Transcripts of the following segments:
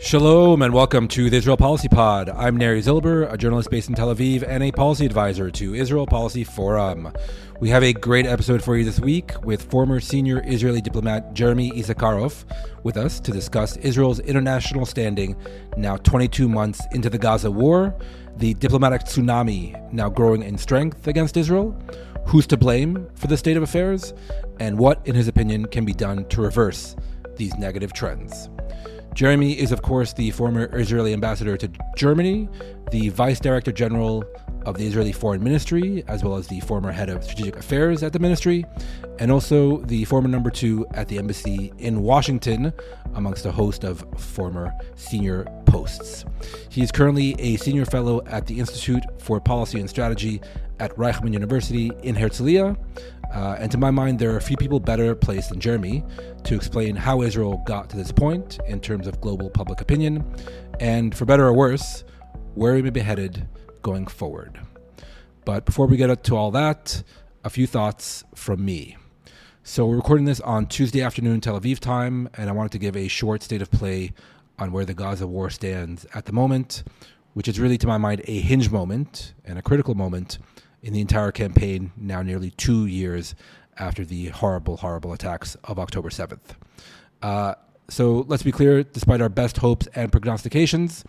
Shalom and welcome to the Israel Policy Pod. I'm Neri Zilber, a journalist based in Tel Aviv and a policy advisor to Israel Policy Forum. We have a great episode for you this week with former senior Israeli diplomat Jeremy Issacharoff with us to discuss Israel's international standing now 22 months into the Gaza war, the diplomatic tsunami now growing in strength against Israel, who's to blame for the state of affairs, and what, in his opinion, can be done to reverse these negative trends. Jeremy is, of course, the former Israeli ambassador to Germany, the vice director general of the Israeli Foreign Ministry, as well as the former head of strategic affairs at the ministry, and also the former number 2 at the embassy in Washington, amongst a host of former senior posts. He is currently a senior fellow at the Institute for Policy and Strategy at Reichman University in Herzliya. And to my mind, there are a few people better placed than Jeremy to explain how Israel got to this point in terms of global public opinion, and for better or worse, where we may be headed going forward. But before we get to all that, a few thoughts from me. So we're recording this on Tuesday afternoon Tel Aviv time, and I wanted to give a short state of play on where the Gaza war stands at the moment, which is really, to my mind, a hinge moment and a critical moment in the entire campaign, now nearly 2 years after the horrible, horrible attacks of October 7th. So let's be clear, despite our best hopes and prognostications,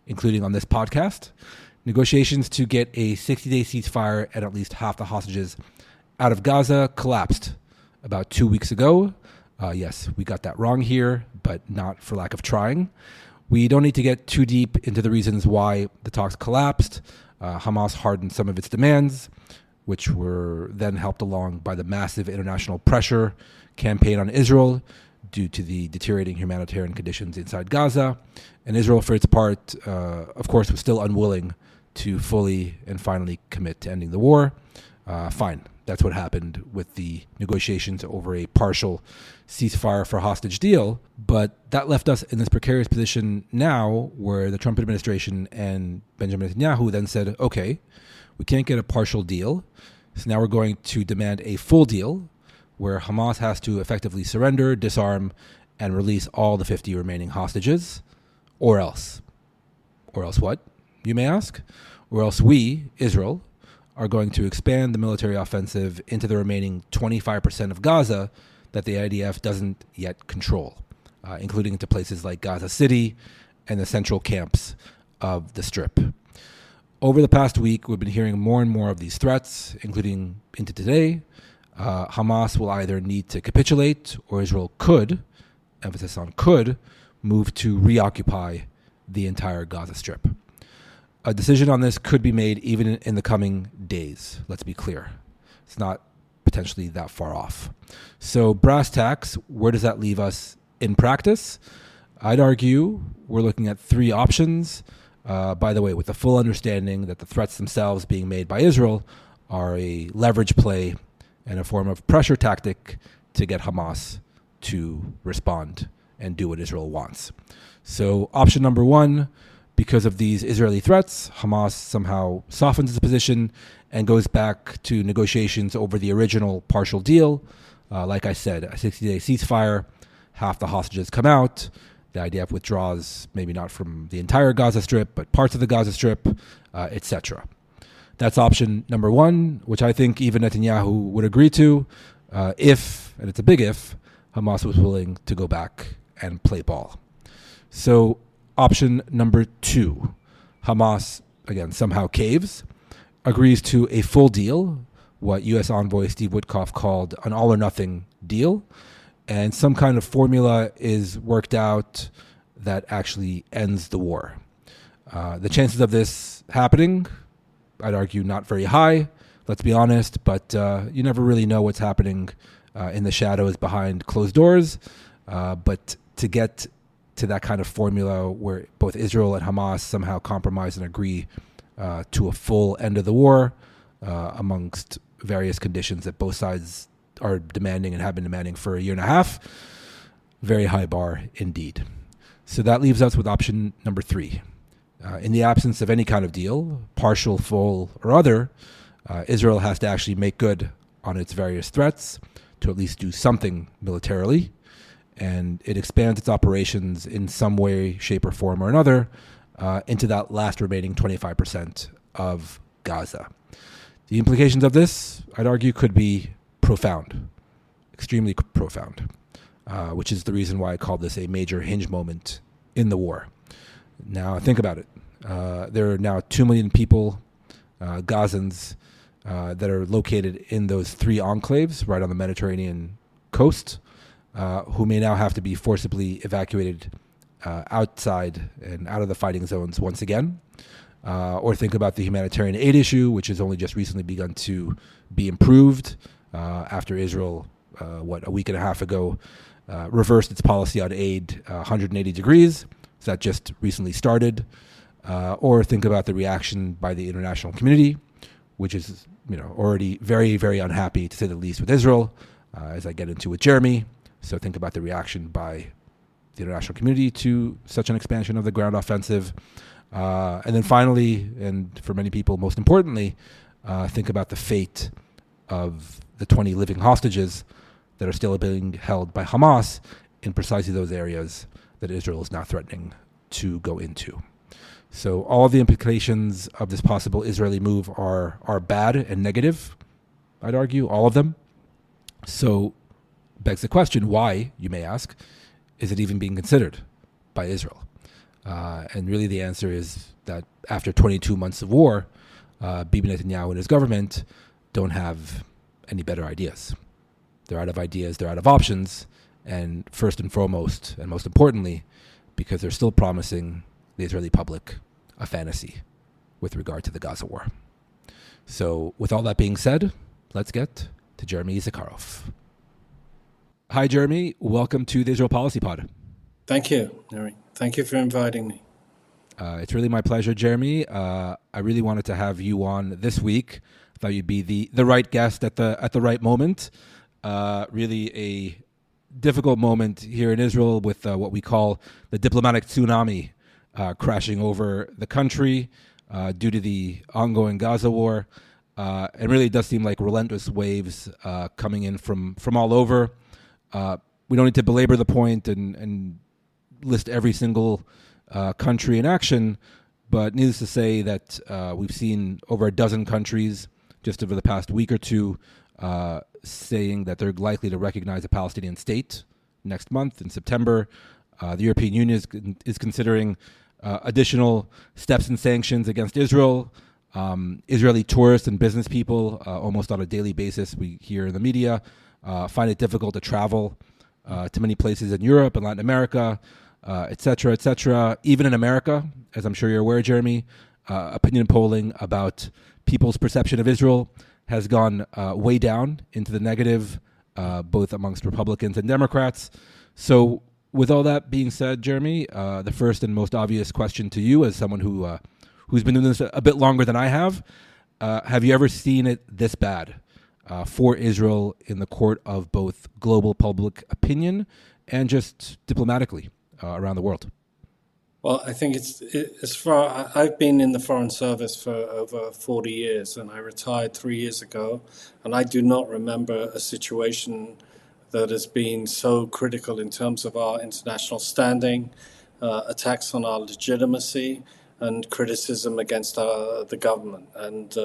including on this podcast, negotiations to get a 60-day ceasefire and at least half the hostages out of Gaza collapsed about 2 weeks ago. Yes, we got that wrong here, but not for lack of trying. We don't need to get too deep into the reasons why the talks collapsed. Hamas hardened some of its demands, which were then helped along by the massive international pressure campaign on Israel due to the deteriorating humanitarian conditions inside Gaza. And Israel, for its part, of course, was still unwilling to fully and finally commit to ending the war. Fine. That's what happened with the negotiations over a partial ceasefire for hostage deal. But that left us in this precarious position now where the Trump administration and Benjamin Netanyahu then said, okay, we can't get a partial deal. So now we're going to demand a full deal where Hamas has to effectively surrender, disarm, and release all the 50 remaining hostages. Or else. Or else what, you may ask? Or else we, Israel, are going to expand the military offensive into the remaining 25% of Gaza that the IDF doesn't yet control, including into places like Gaza City and the central camps of the Strip. Over the past week, we've been hearing more and more of these threats, including into today. Hamas will either need to capitulate or Israel could, emphasis on could, move to reoccupy the entire Gaza Strip. A decision on this could be made even in the coming days, let's be clear. It's not potentially that far off. So brass tacks, where does that leave us in practice? I'd argue we're looking at 3 options, by the way, with the full understanding that the threats themselves being made by Israel are a leverage play and a form of pressure tactic to get Hamas to respond and do what Israel wants. So option number 1, because of these Israeli threats, Hamas somehow softens its position and goes back to negotiations over the original partial deal. Like I said, a 60-day ceasefire, half the hostages come out, the IDF withdraws, maybe not from the entire Gaza Strip, but parts of the Gaza Strip, etc. That's option number 1, which I think even Netanyahu would agree to if, and it's a big if, Hamas was willing to go back and play ball. So option number 2, Hamas, again, somehow caves, agrees to a full deal, what U.S. envoy Steve Witkoff called an all-or-nothing deal, and some kind of formula is worked out that actually ends the war. The chances of this happening, I'd argue, not very high, let's be honest, but you never really know what's happening in the shadows behind closed doors, but to get to that kind of formula where both Israel and Hamas somehow compromise and agree to a full end of the war amongst various conditions that both sides are demanding and have been demanding for a year and a half. Very high bar indeed. So that leaves us with option number 3. In the absence of any kind of deal, partial, full, or other, Israel has to actually make good on its various threats to at least do something militarily. and it expands its operations in some way, shape, or form or another into that last remaining 25% of Gaza. The implications of this, I'd argue, could be profound, extremely profound, which is the reason why I call this a major hinge moment in the war. Now, think about it. There are now 2 million people, Gazans, that are located in those 3 enclaves right on the Mediterranean coast, who may now have to be forcibly evacuated outside and out of the fighting zones once again. Or think about the humanitarian aid issue, which has only just recently begun to be improved after Israel, a week and a half ago, reversed its policy on aid 180 degrees. So that just recently started. Or think about the reaction by the international community, which is already very, very unhappy, to say the least, with Israel, as I get into with Jeremy. So think about the reaction by the international community to such an expansion of the ground offensive. And then finally, and for many people most importantly, think about the fate of the 20 living hostages that are still being held by Hamas in precisely those areas that Israel is now threatening to go into. So all of the implications of this possible Israeli move are bad and negative, I'd argue, all of them. So begs the question, why, you may ask, is it even being considered by Israel? And really the answer is that after 22 months of war, Bibi Netanyahu and his government don't have any better ideas. They're out of ideas, they're out of options, and first and foremost, and most importantly, because they're still promising the Israeli public a fantasy with regard to the Gaza war. So with all that being said, let's get to Jeremy Issacharoff. Hi, Jeremy. Welcome to the Israel Policy Pod. Thank you, Neri. Thank you for inviting me. It's really my pleasure, Jeremy. I really wanted to have you on this week. I thought you'd be the right guest at the right moment. Really a difficult moment here in Israel with what we call the diplomatic tsunami crashing over the country due to the ongoing Gaza war. And really it does seem like relentless waves coming in from all over. We don't need to belabor the point and list every single country in action, but needless to say that we've seen over a dozen countries just over the past week or two saying that they're likely to recognize a Palestinian state next month in September. The European Union is considering additional steps and sanctions against Israel. Israeli tourists and business people, almost on a daily basis, we hear in the media, find it difficult to travel to many places in Europe and Latin America, et cetera, et cetera. Even in America, as I'm sure you're aware, Jeremy, opinion polling about people's perception of Israel has gone way down into the negative, both amongst Republicans and Democrats. So with all that being said, Jeremy, the first and most obvious question to you as someone who's been doing this a bit longer than I have you ever seen it this bad for Israel in the court of both global public opinion and just diplomatically around the world? Well, I think I've been in the Foreign Service for over 40 years, and I retired 3 years ago, and I do not remember a situation that has been so critical in terms of our international standing, attacks on our legitimacy, and criticism against the government. And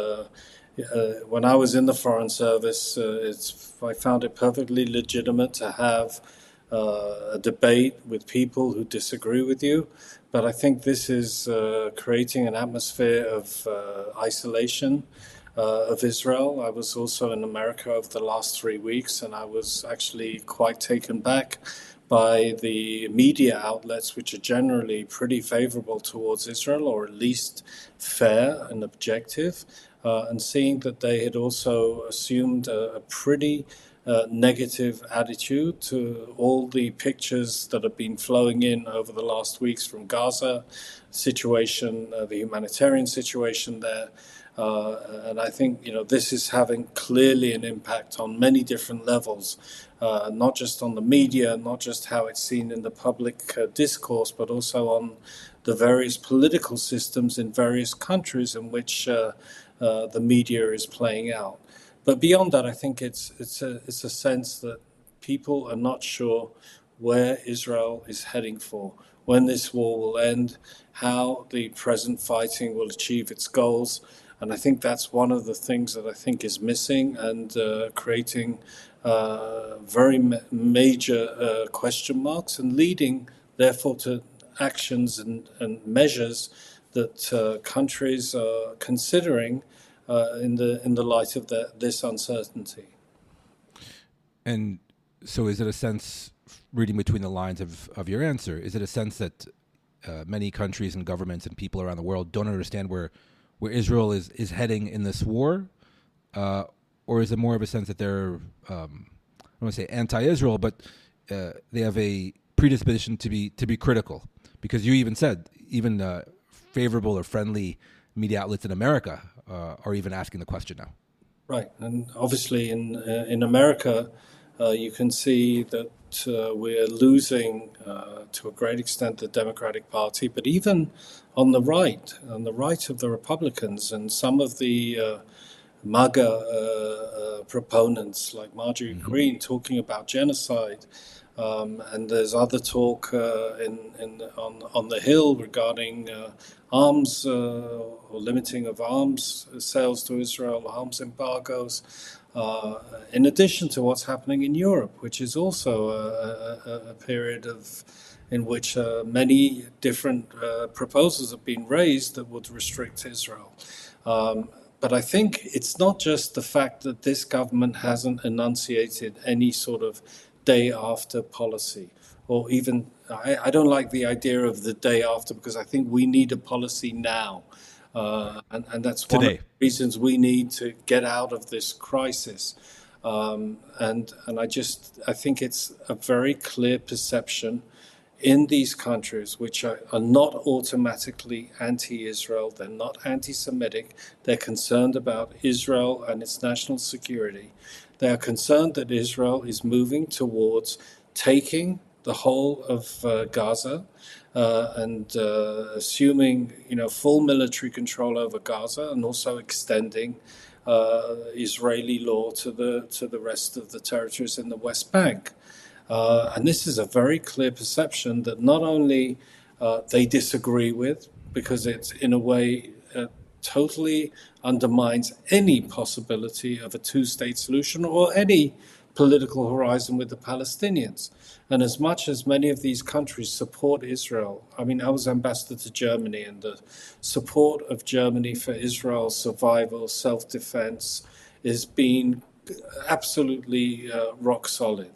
when I was in the Foreign Service, I found it perfectly legitimate to have a debate with people who disagree with you. But I think this is creating an atmosphere of isolation of Israel. I was also in America over the last 3 weeks, and I was actually quite taken back by the media outlets, which are generally pretty favorable towards Israel, or at least fair and objective, and seeing that they had also assumed a pretty negative attitude to all the pictures that have been flowing in over the last weeks from Gaza situation, the humanitarian situation there. And I think, this is having clearly an impact on many different levels, not just on the media, not just how it's seen in the public discourse, but also on the various political systems in various countries in which the media is playing out. But beyond that, I think it's a sense that people are not sure where Israel is heading for, when this war will end, how the present fighting will achieve its goals. And I think that's one of the things that I think is missing and creating very major question marks and leading, therefore, to actions and measures that countries are considering in the light of this uncertainty. And so is it a sense, reading between the lines of your answer, is it a sense that many countries and governments and people around the world don't understand where Israel is heading in this war? Or is it more of a sense that they're, I don't want to say anti-Israel, but they have a predisposition to be critical? Because you even said, even favorable or friendly media outlets in America are even asking the question now. Right, and obviously in America, you can see that we're losing to a great extent the Democratic Party, but even on the right of the Republicans and some of the MAGA proponents like Marjorie Greene talking about genocide, and there's other talk on the Hill regarding arms or limiting of arms sales to Israel, arms embargoes, in addition to what's happening in Europe, which is also a period in which many different proposals have been raised that would restrict Israel. But I think it's not just the fact that this government hasn't enunciated any sort of day after policy, or even, I don't like the idea of the day after, because I think we need a policy now. And that's one of the reasons we need to get out of this crisis. And I think it's a very clear perception in these countries, which are not automatically anti-Israel, they're not anti-Semitic, they're concerned about Israel and its national security. They are concerned that Israel is moving towards taking the whole of Gaza and assuming, full military control over Gaza, and also extending Israeli law to the rest of the territories in the West Bank. And this is a very clear perception that not only they disagree with, because it's in a way totally undermines any possibility of a two-state solution or any political horizon with the Palestinians. And as much as many of these countries support Israel, I was ambassador to Germany, and the support of Germany for Israel's survival, self-defense, is being absolutely rock solid.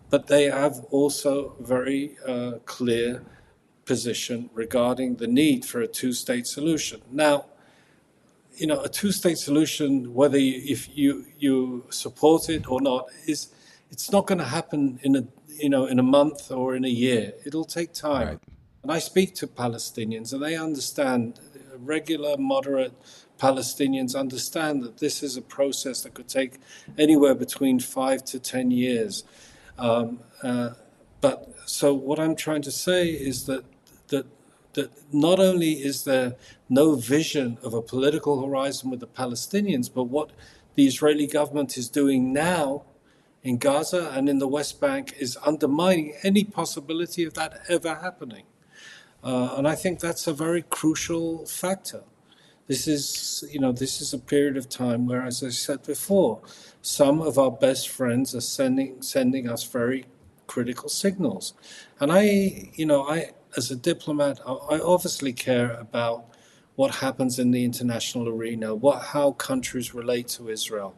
But they have also very clear position regarding the need for a two-state solution. Now, a two-state solution, whether if you support it or not, it's not going to happen in a month or in a year. It'll take time. Right. And I speak to Palestinians, and they understand. Regular, moderate Palestinians understand that this is a process that could take anywhere between 5 to 10 years. But so what I'm trying to say is that not only is there no vision of a political horizon with the Palestinians, but what the Israeli government is doing now in Gaza and in the West Bank is undermining any possibility of that ever happening. And I think that's a very crucial factor. This is a period of time where, as I said before, some of our best friends are sending us very critical signals. And I as a diplomat, I obviously care about what happens in the international arena, how countries relate to Israel.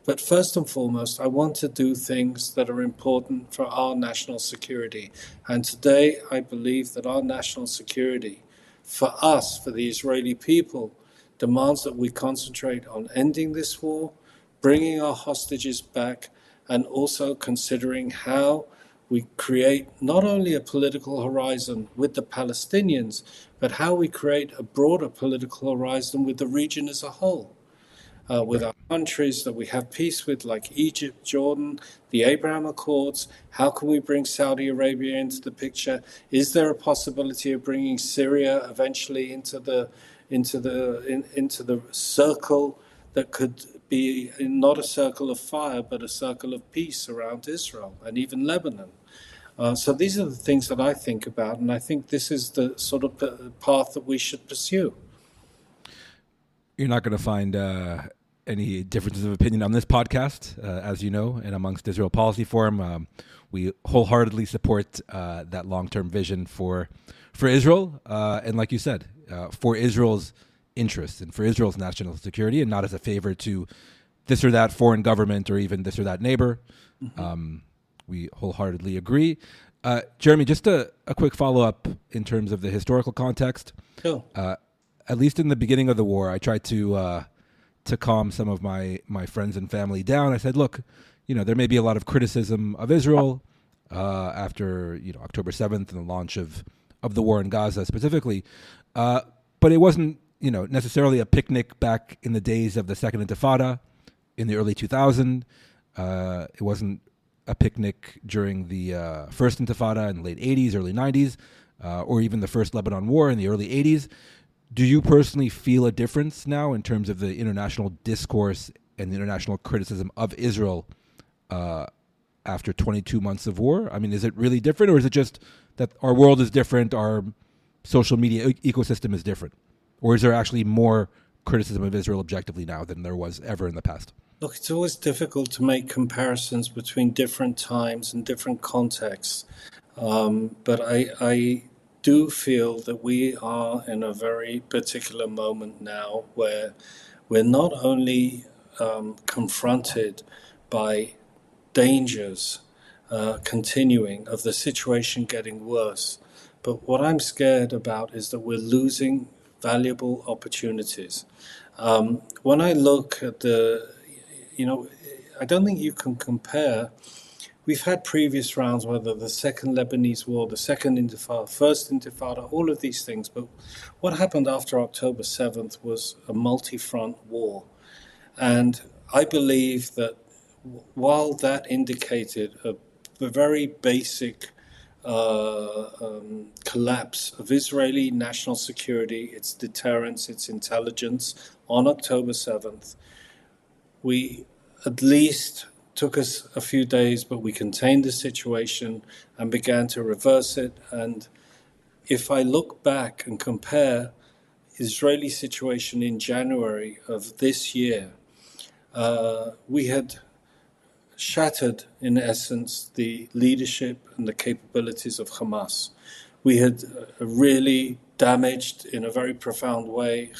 But first and foremost, I want to do things that are important for our national security. And today, I believe that our national security, for us, for the Israeli people, demands that we concentrate on ending this war, bringing our hostages back, and also considering how we create not only a political horizon with the Palestinians, but how we create a broader political horizon with the region as a whole. With our countries that we have peace with, like Egypt, Jordan, the Abraham Accords. How can we bring Saudi Arabia into the picture? Is there a possibility of bringing Syria eventually into the circle that could be not a circle of fire, but a circle of peace around Israel and even Lebanon? So these are the things that I think about, and I think this is the sort of path that we should pursue. You're not going to find any differences of opinion on this podcast, as you know, and amongst Israel Policy Forum. We wholeheartedly support that long-term vision for Israel, and like you said, for Israel's interests and for Israel's national security, and not as a favor to this or that foreign government or even this or that neighbor. Mm-hmm. We wholeheartedly agree. Jeremy, just a quick follow-up in terms of the historical context. Sure. At least in the beginning of the war, I tried to calm some of my friends and family down. I said, look, there may be a lot of criticism of Israel after October 7th and the launch of the war in Gaza specifically, but it wasn't necessarily a picnic back in the days of the Second Intifada in the early 2000s. It wasn't a picnic during the First Intifada in the late 80s, early 90s, or even the First Lebanon War in the early 80s. Do you personally feel a difference now in terms of the international discourse and the international criticism of Israel after 22 months of war? I mean, is it really different, or is it just that our world is different, our social media ecosystem is different? Or is there actually more criticism of Israel objectively now than there was ever in the past? Look, it's always difficult to make comparisons between different times and different contexts. But I do feel that we are in a very particular moment now where we're not only confronted by dangers continuing of the situation getting worse, but what I'm scared about is that we're losing valuable opportunities. When I look at I don't think you can compare. We've had previous rounds, whether the Second Lebanese War, the Second Intifada, First Intifada, all of these things. But what happened after October 7th was a multi-front war. And I believe that while that indicated a very basic collapse of Israeli national security, its deterrence, its intelligence on October 7th, we at least took us a few days, but we contained the situation and began to reverse it. And if I look back and compare Israeli situation in January of this year, we had shattered, in essence, the leadership and the capabilities of Hamas. We had really damaged, in a very profound way,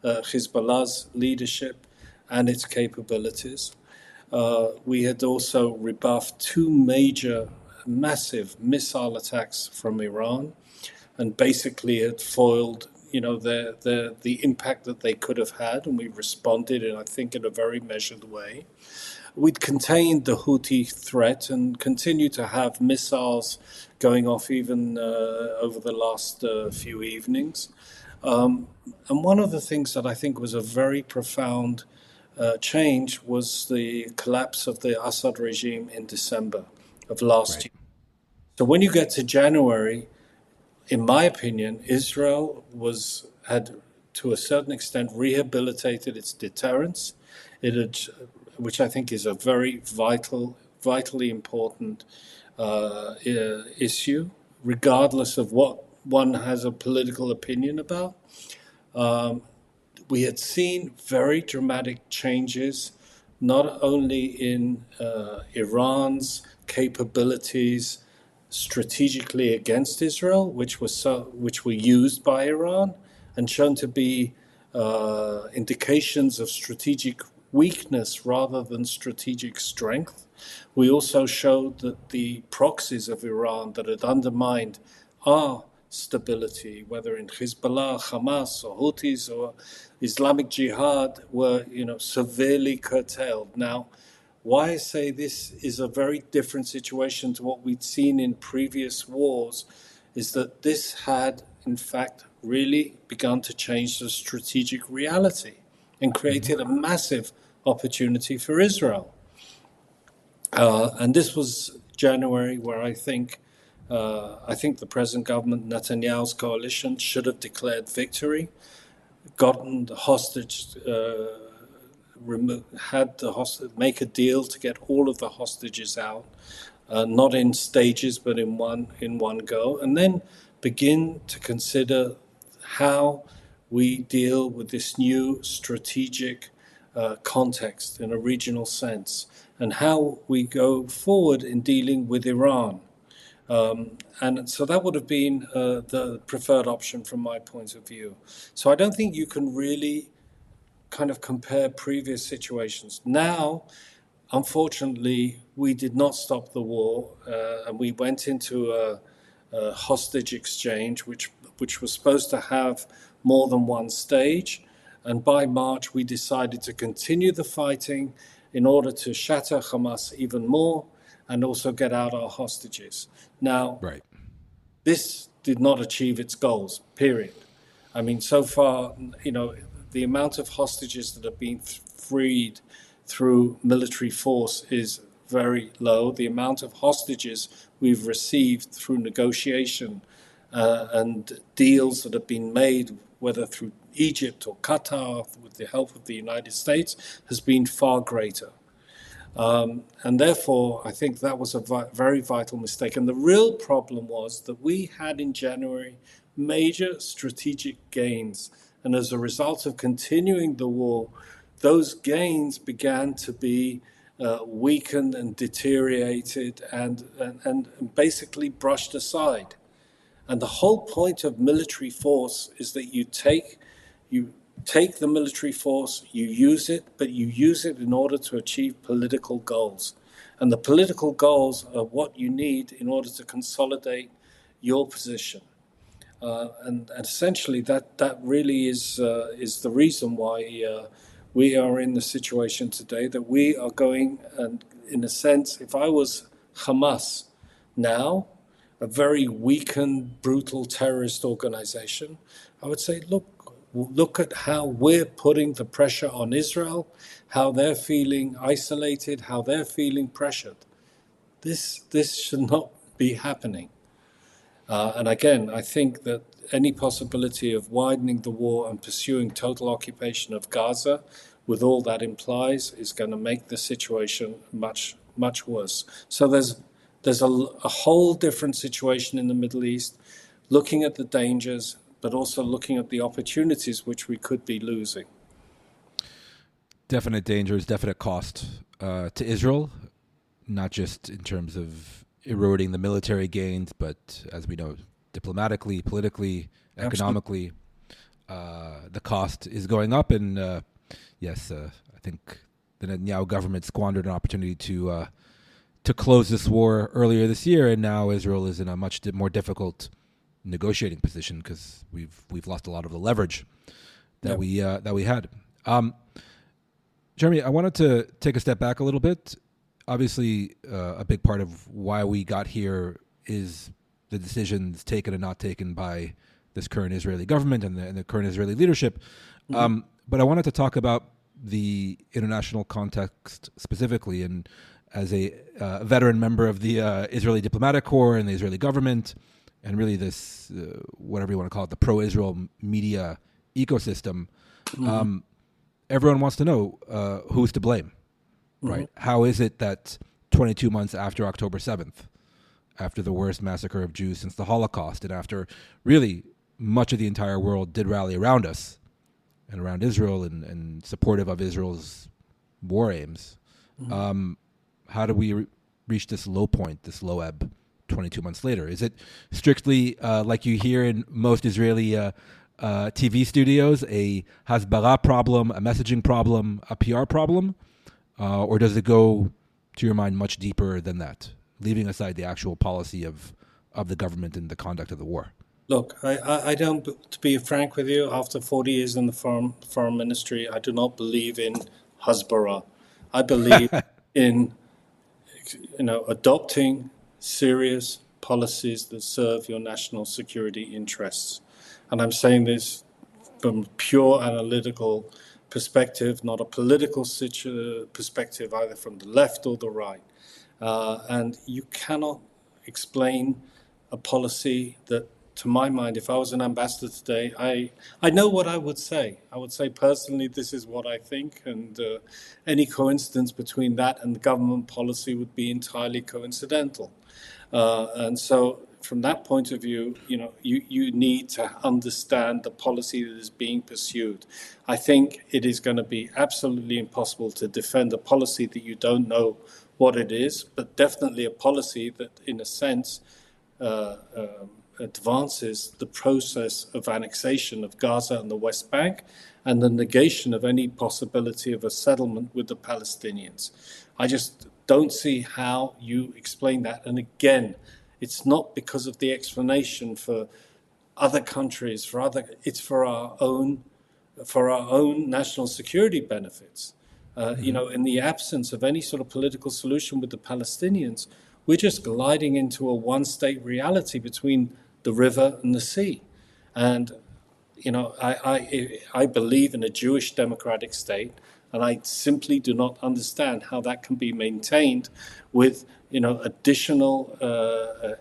Hezbollah's leadership and its capabilities. We had also rebuffed two major, massive missile attacks from Iran, and basically had foiled, the impact that they could have had, and we responded, and I think in a very measured way. We'd contained the Houthi threat and continue to have missiles going off even over the last few evenings. And one of the things that I think was a very profound change was the collapse of the Assad regime in December of last year. So when you get to January, in my opinion, Israel had to a certain extent rehabilitated its deterrence. It had, which I think is a very vitally important issue, regardless of what one has a political opinion about. We had seen very dramatic changes, not only in Iran's capabilities strategically against Israel, which were used by Iran and shown to be indications of strategic weakness rather than strategic strength. We also showed that the proxies of Iran that had undermined our stability, whether in Hezbollah, Hamas, or Houthis, or Islamic Jihad, were severely curtailed. Now, why I say this is a very different situation to what we'd seen in previous wars is that this had, in fact, really begun to change the strategic reality and created a massive opportunity for Israel. And this was January, where I think the present government, Netanyahu's coalition, should have declared victory, gotten the hostage, make a deal to get all of the hostages out, not in stages, but in one go, and then begin to consider how we deal with this new strategic context in a regional sense, and how we go forward in dealing with Iran. And so that would have been the preferred option from my point of view. So I don't think you can really kind of compare previous situations. Now, unfortunately, we did not stop the war, and we went into a hostage exchange, which was supposed to have more than one stage. And by March, we decided to continue the fighting in order to shatter Hamas even more and also get out our hostages. Now, Right. this did not achieve its goals, period. I mean, so far, the amount of hostages that have been freed through military force is very low. The amount of hostages we've received through negotiation and deals that have been made, whether through Egypt or Qatar, with the help of the United States, has been far greater. And therefore, I think that was a very vital mistake. And the real problem was that we had in January major strategic gains. And as a result of continuing the war, those gains began to be weakened and deteriorated and basically brushed aside. And the whole point of military force is that you take the military force, you use it, but you use it in order to achieve political goals. And the political goals are what you need in order to consolidate your position. And essentially, that really is the reason why we are in the situation today that we are going. And in a sense, if I was Hamas now, a very weakened, brutal terrorist organization, I would say, look at how we're putting the pressure on Israel, how they're feeling isolated, how they're feeling pressured. This should not be happening. And again, I think that any possibility of widening the war and pursuing total occupation of Gaza, with all that implies, is going to make the situation much, much worse. So there's a whole different situation in the Middle East, looking at the dangers, but also looking at the opportunities which we could be losing. Definite dangers, definite cost to Israel, not just in terms of eroding the military gains, but as we know, diplomatically, politically, economically, the cost is going up. And yes, I think the Netanyahu government squandered an opportunity to close this war earlier this year, and now Israel is in a much more difficult negotiating position because we've lost a lot of the leverage that we had. Jeremy, I wanted to take a step back a little bit. Obviously, a big part of why we got here is the decisions taken and not taken by this current Israeli government and the current Israeli leadership. Mm-hmm. But I wanted to talk about the international context specifically, and as a veteran member of the Israeli Diplomatic Corps and the Israeli government, and really this, whatever you want to call it, the pro-Israel media ecosystem, mm-hmm. Everyone wants to know who's to blame, mm-hmm. right? How is it that 22 months after October 7th, after the worst massacre of Jews since the Holocaust, and after really much of the entire world did rally around us and around Israel and supportive of Israel's war aims, mm-hmm. How do we reach this low point, this low ebb 22 months later? Is it strictly like you hear in most Israeli TV studios, a hasbara problem, a messaging problem, a PR problem? Or does it go, to your mind, much deeper than that, leaving aside the actual policy of the government and the conduct of the war? Look, I don't, to be frank with you, after 40 years in the foreign ministry, I do not believe in hasbara. I believe in adopting serious policies that serve your national security interests. And I'm saying this from a pure analytical perspective, not a political perspective, either from the left or the right. And you cannot explain a policy that to my mind, if I was an ambassador today, I know what I would say. I would say personally, this is what I think, and any coincidence between that and the government policy would be entirely coincidental. And so, from that point of view, you need to understand the policy that is being pursued. I think it is going to be absolutely impossible to defend a policy that you don't know what it is, but definitely a policy that, in a sense, advances the process of annexation of Gaza and the West Bank and the negation of any possibility of a settlement with the Palestinians. I just don't see how you explain that. And again, it's not because of the explanation for other countries, it's for our own national security benefits. In the absence of any sort of political solution with the Palestinians, we're just gliding into a one-state reality between the river and the sea. And, I believe in a Jewish democratic state, and I simply do not understand how that can be maintained with, additional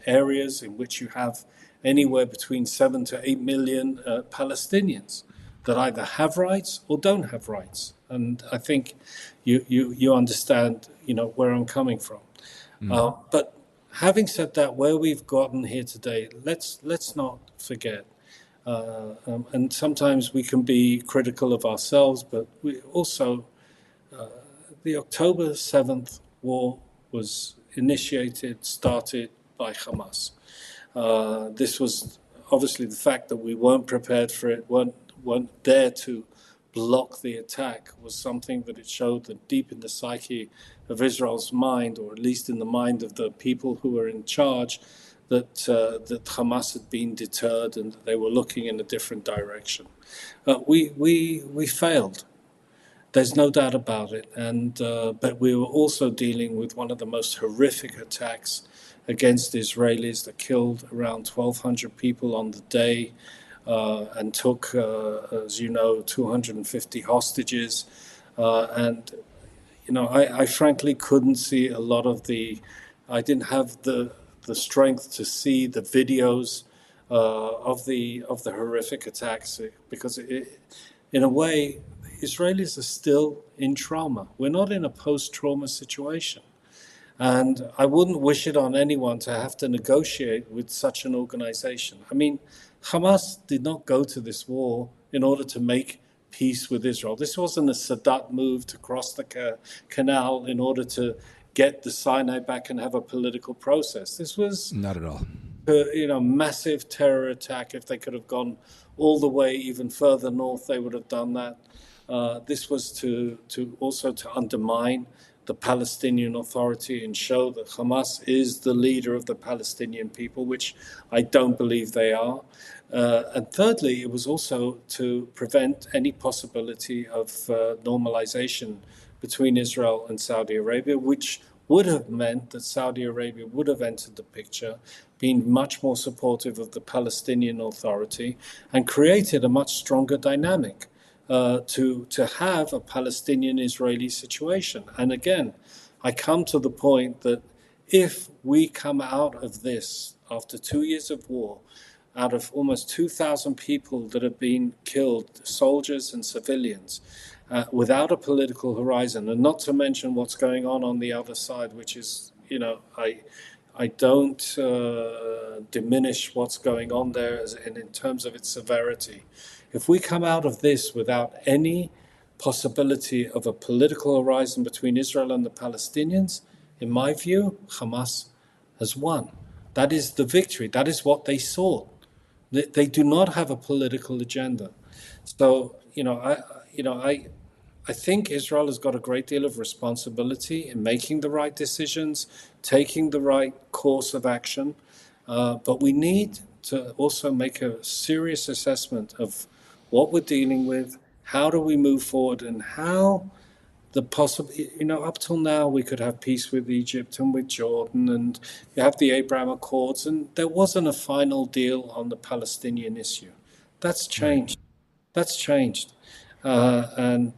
areas in which you have anywhere between 7 to 8 million Palestinians that either have rights or don't have rights. And I think you understand, where I'm coming from. But having said that, where we've gotten here today, let's not forget. And sometimes we can be critical of ourselves, but we also, the October 7th war was started by Hamas. This was obviously the fact that we weren't prepared for it, weren't there to block the attack, was something that it showed that deep in the psyche of Israel's mind, or at least in the mind of the people who were in charge, that Hamas had been deterred and that they were looking in a different direction. We failed. There's no doubt about it. But we were also dealing with one of the most horrific attacks against Israelis that killed around 1,200 people on the day and took, as you know, 250 hostages. I frankly couldn't see a lot of I didn't have the strength to see the videos of the horrific attacks, because in a way, Israelis are still in trauma. We're not in a post-trauma situation. And I wouldn't wish it on anyone to have to negotiate with such an organization. I mean, Hamas did not go to this war in order to make peace with Israel. This wasn't a Sadat move to cross the canal in order to get the Sinai back and have a political process. This was not at all massive terror attack. If they could have gone all the way even further north, they would have done that. This was to undermine the Palestinian Authority and show that Hamas is the leader of the Palestinian people, which I don't believe they are. And thirdly, it was also to prevent any possibility of normalization between Israel and Saudi Arabia, which would have meant that Saudi Arabia would have entered the picture, been much more supportive of the Palestinian Authority, and created a much stronger dynamic to have a Palestinian-Israeli situation. And again, I come to the point that if we come out of this after 2 years of war, out of almost 2,000 people that have been killed, soldiers and civilians, without a political horizon, and not to mention what's going on the other side, which is, I don't diminish what's going on there in terms of its severity. If we come out of this without any possibility of a political horizon between Israel and the Palestinians, in my view, Hamas has won. That is the victory. That is what they sought. They do not have a political agenda. So, I think Israel has got a great deal of responsibility in making the right decisions, taking the right course of action. But we need to also make a serious assessment of what we're dealing with, how do we move forward, and how the possible, up till now we could have peace with Egypt and with Jordan, and you have the Abraham Accords, and there wasn't a final deal on the Palestinian issue. That's changed. That's changed. And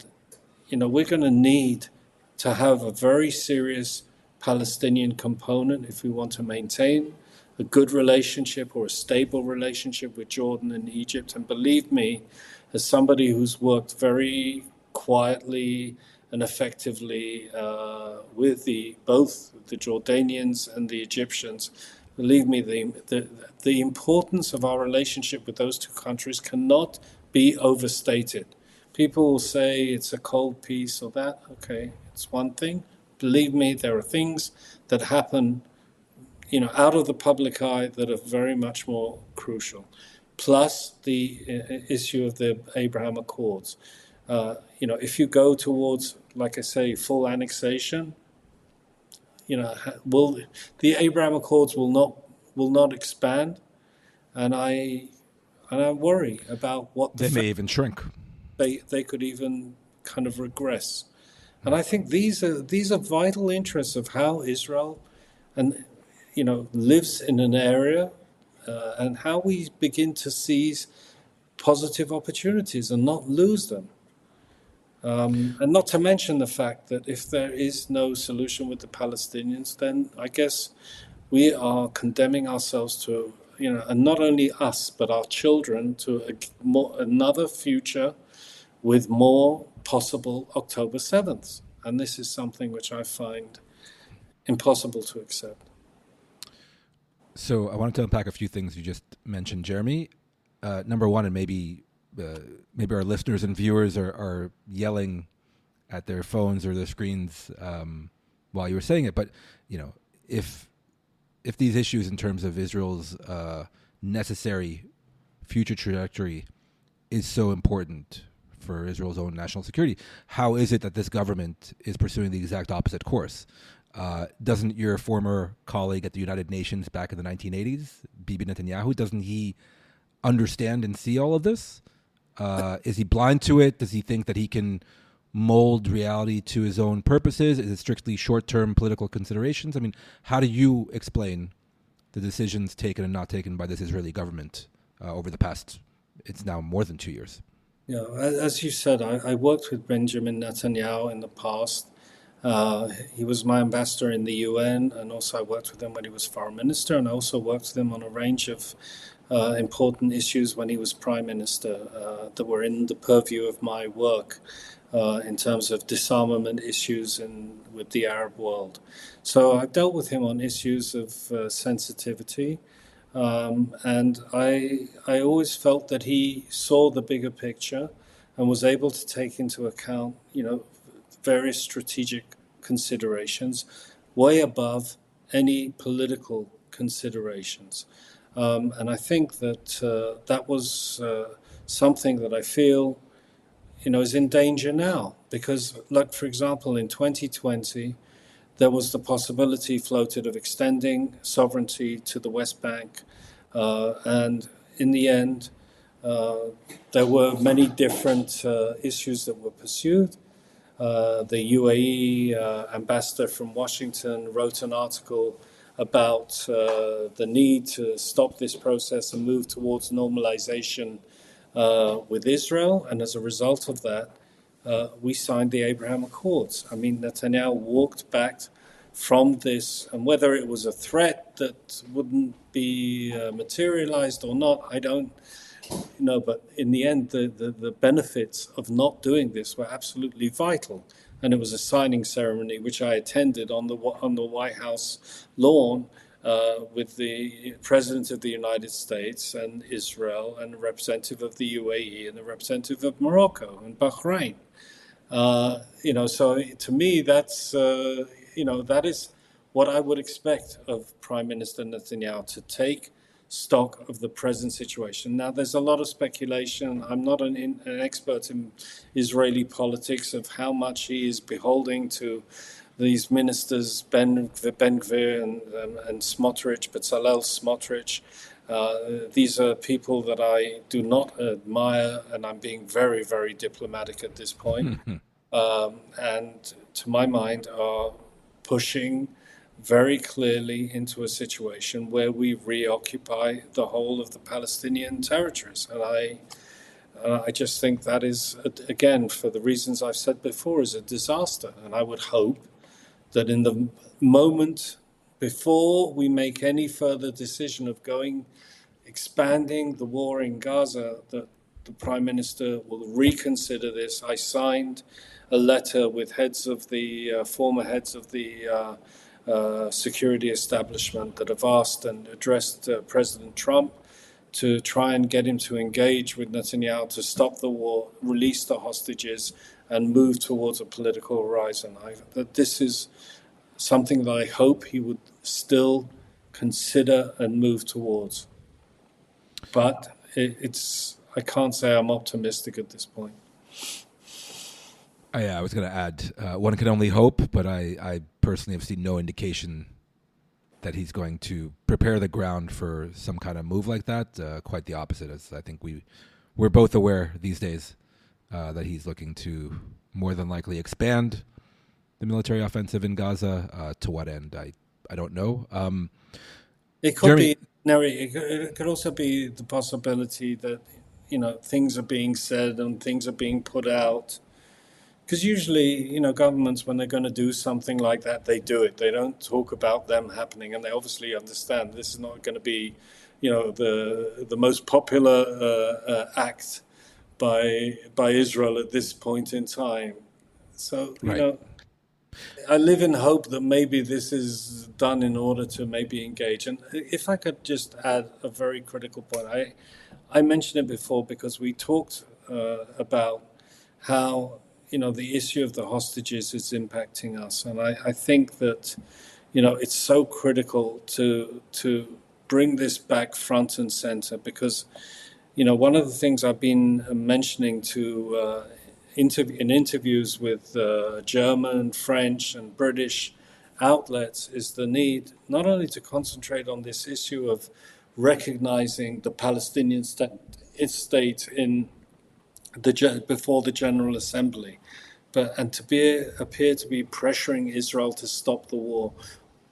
we're going to need to have a very serious Palestinian component if we want to maintain a good relationship or a stable relationship with Jordan and Egypt. And believe me, as somebody who's worked very quietly and effectively with both the Jordanians and the Egyptians, believe me, the importance of our relationship with those two countries cannot be overstated. People will say it's a cold peace or that. Okay, it's one thing. Believe me, there are things that happen, out of the public eye that are very much more crucial. Plus the issue of the Abraham Accords. If you go towards, like I say, full annexation, will the Abraham Accords will not expand, and I worry about what they may even shrink. They could even kind of regress. And I think these are vital interests of how Israel lives in an area, and how we begin to seize positive opportunities and not lose them. And not to mention the fact that if there is no solution with the Palestinians, then I guess we are condemning ourselves to, and not only us, but our children to another future with more possible October 7th. And this is something which I find impossible to accept. So I wanted to unpack a few things you just mentioned, Jeremy. Number one, and maybe our listeners and viewers are yelling at their phones or their screens while you were saying it, but if these issues in terms of Israel's necessary future trajectory is so important for Israel's own national security, how is it that this government is pursuing the exact opposite course? Doesn't your former colleague at the United Nations back in the 1980s, Bibi Netanyahu, doesn't he understand and see all of this? Is he blind to it? Does he think that he can mold reality to his own purposes? Is it strictly short-term political considerations? I mean, how do you explain the decisions taken and not taken by this Israeli government over the past, it's now more than 2 years? Yeah, as you said, I worked with Benjamin Netanyahu in the past. He was my ambassador in the UN, and also I worked with him when he was foreign minister, and I also worked with him on a range of important issues when he was prime minister that were in the purview of my work in terms of disarmament issues with the Arab world. So I dealt with him on issues of sensitivity. And I always felt that he saw the bigger picture and was able to take into account, various strategic considerations way above any political considerations. And I think that that was something that I feel, is in danger now. Because, like, for example, in 2020, there was the possibility floated of extending sovereignty to the West Bank. And in the end, there were many different issues that were pursued. The UAE ambassador from Washington wrote an article about the need to stop this process and move towards normalization with Israel. And as a result of that, we signed the Abraham Accords. I mean, Netanyahu walked back from this, and whether it was a threat that wouldn't be materialized or not, I don't know. But in the end, the benefits of not doing this were absolutely vital. And it was a signing ceremony which I attended on the White House lawn with the President of the United States and Israel and the representative of the UAE and the representative of Morocco and Bahrain. So to me, that's, that is what I would expect of Prime Minister Netanyahu, to take stock of the present situation. Now, there's a lot of speculation. I'm not an expert in Israeli politics of how much he is beholding to these ministers, Ben Gvir and Smotrich, Bezalel Smotrich. These are people that I do not admire, and I'm being very, very diplomatic at this point. And to my mind, are pushing very clearly into a situation where we reoccupy the whole of the Palestinian territories. And I just think that is, again, for the reasons I've said before, is a disaster. And I would hope that in the moment before we make any further decision of expanding the war in Gaza, that the Prime Minister will reconsider this. I signed a letter with former heads of the security establishment that have asked and addressed President Trump to try and get him to engage with Netanyahu to stop the war, release the hostages, and move towards a political horizon. That this is something that I hope he would still consider and move towards. But I can't say I'm optimistic at this point. I was going to add, one can only hope, but I personally have seen no indication that he's going to prepare the ground for some kind of move like that. Quite the opposite, as I think we're both aware these days that he's looking to more than likely expand the military offensive in Gaza. To what end, I don't know. It could be, Neri, it could also be the possibility that, things are being said and things are being put out. Because usually, governments, when they're going to do something like that, they do it. They don't talk about them happening, and they obviously understand this is not going to be, the most popular act by Israel at this point in time. So, right. I live in hope that maybe this is done in order to maybe engage. And if I could just add a very critical point, I mentioned it before because we talked about how the issue of the hostages is impacting us. And I think that, it's so critical to bring this back front and center because, one of the things I've been mentioning to in interviews with German, French, and British outlets is the need not only to concentrate on this issue of recognizing the Palestinian state in before the General Assembly, and to appear to be pressuring Israel to stop the war.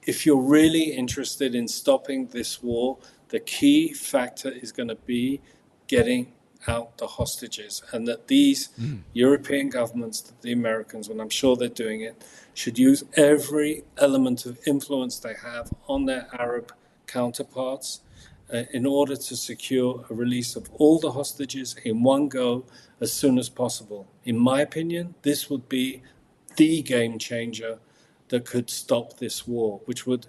If you're really interested in stopping this war, the key factor is going to be getting out the hostages, and that these European governments, the Americans, and I'm sure they're doing it, should use every element of influence they have on their Arab counterparts in order to secure a release of all the hostages in one go as soon as possible. In my opinion, this would be the game changer that could stop this war, which would,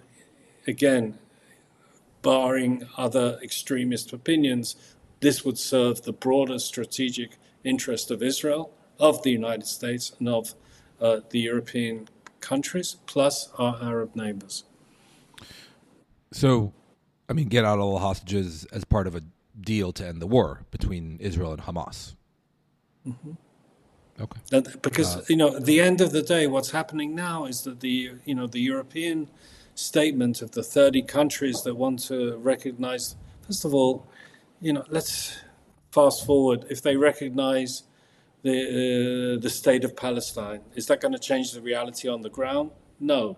again, barring other extremist opinions, this would serve the broader strategic interest of Israel, of the United States, and of the European countries, plus our Arab neighbors. So, get out all the hostages as part of a deal to end the war between Israel and Hamas. Mm-hmm. Okay. Because at the end of the day, what's happening now is that the European statement of the 30 countries that want to recognize, first of all, let's fast forward. If they recognize the state of Palestine, is that going to change the reality on the ground? No.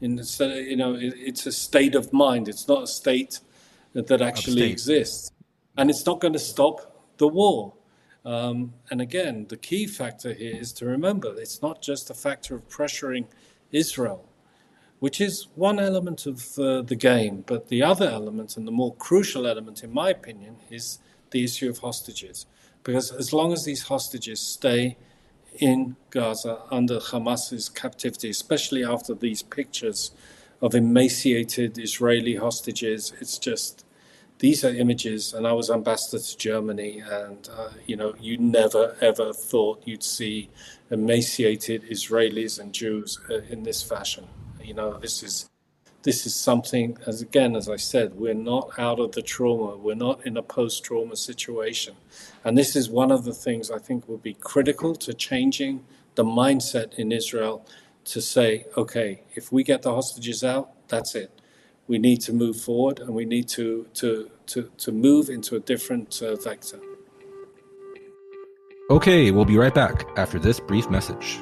Instead, it's a state of mind. It's not a state that actually exists, and it's not going to stop the war. And again, the key factor here is to remember it's not just a factor of pressuring Israel, which is one element of the game, but the other element, and the more crucial element, in my opinion, is the issue of hostages. Because as long as these hostages stay in Gaza under Hamas's captivity, especially after these pictures of emaciated Israeli hostages, it's just, these are images, and I was ambassador to Germany, and you never ever thought you'd see emaciated Israelis and Jews in this fashion. This is something, as I said, we're not out of the trauma. We're not in a post-trauma situation. And this is one of the things I think will be critical to changing the mindset in Israel to say, okay, if we get the hostages out, that's it. We need to move forward, and we need to move into a different vector. Okay, we'll be right back after this brief message.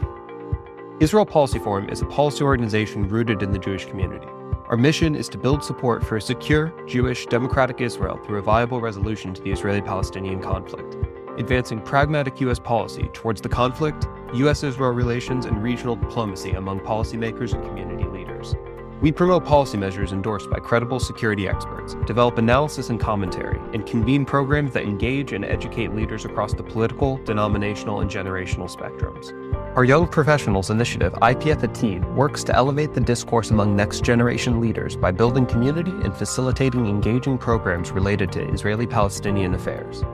Israel Policy Forum is a policy organization rooted in the Jewish community. Our mission is to build support for a secure, Jewish, democratic Israel through a viable resolution to the Israeli-Palestinian conflict, advancing pragmatic U.S. policy towards the conflict, U.S.-Israel relations, and regional diplomacy among policymakers and community leaders. We promote policy measures endorsed by credible security experts, develop analysis and commentary, and convene programs that engage and educate leaders across the political, denominational, and generational spectrums. Our Young Professionals initiative, IPF at Teen, works to elevate the discourse among next-generation leaders by building community and facilitating engaging programs related to Israeli-Palestinian affairs.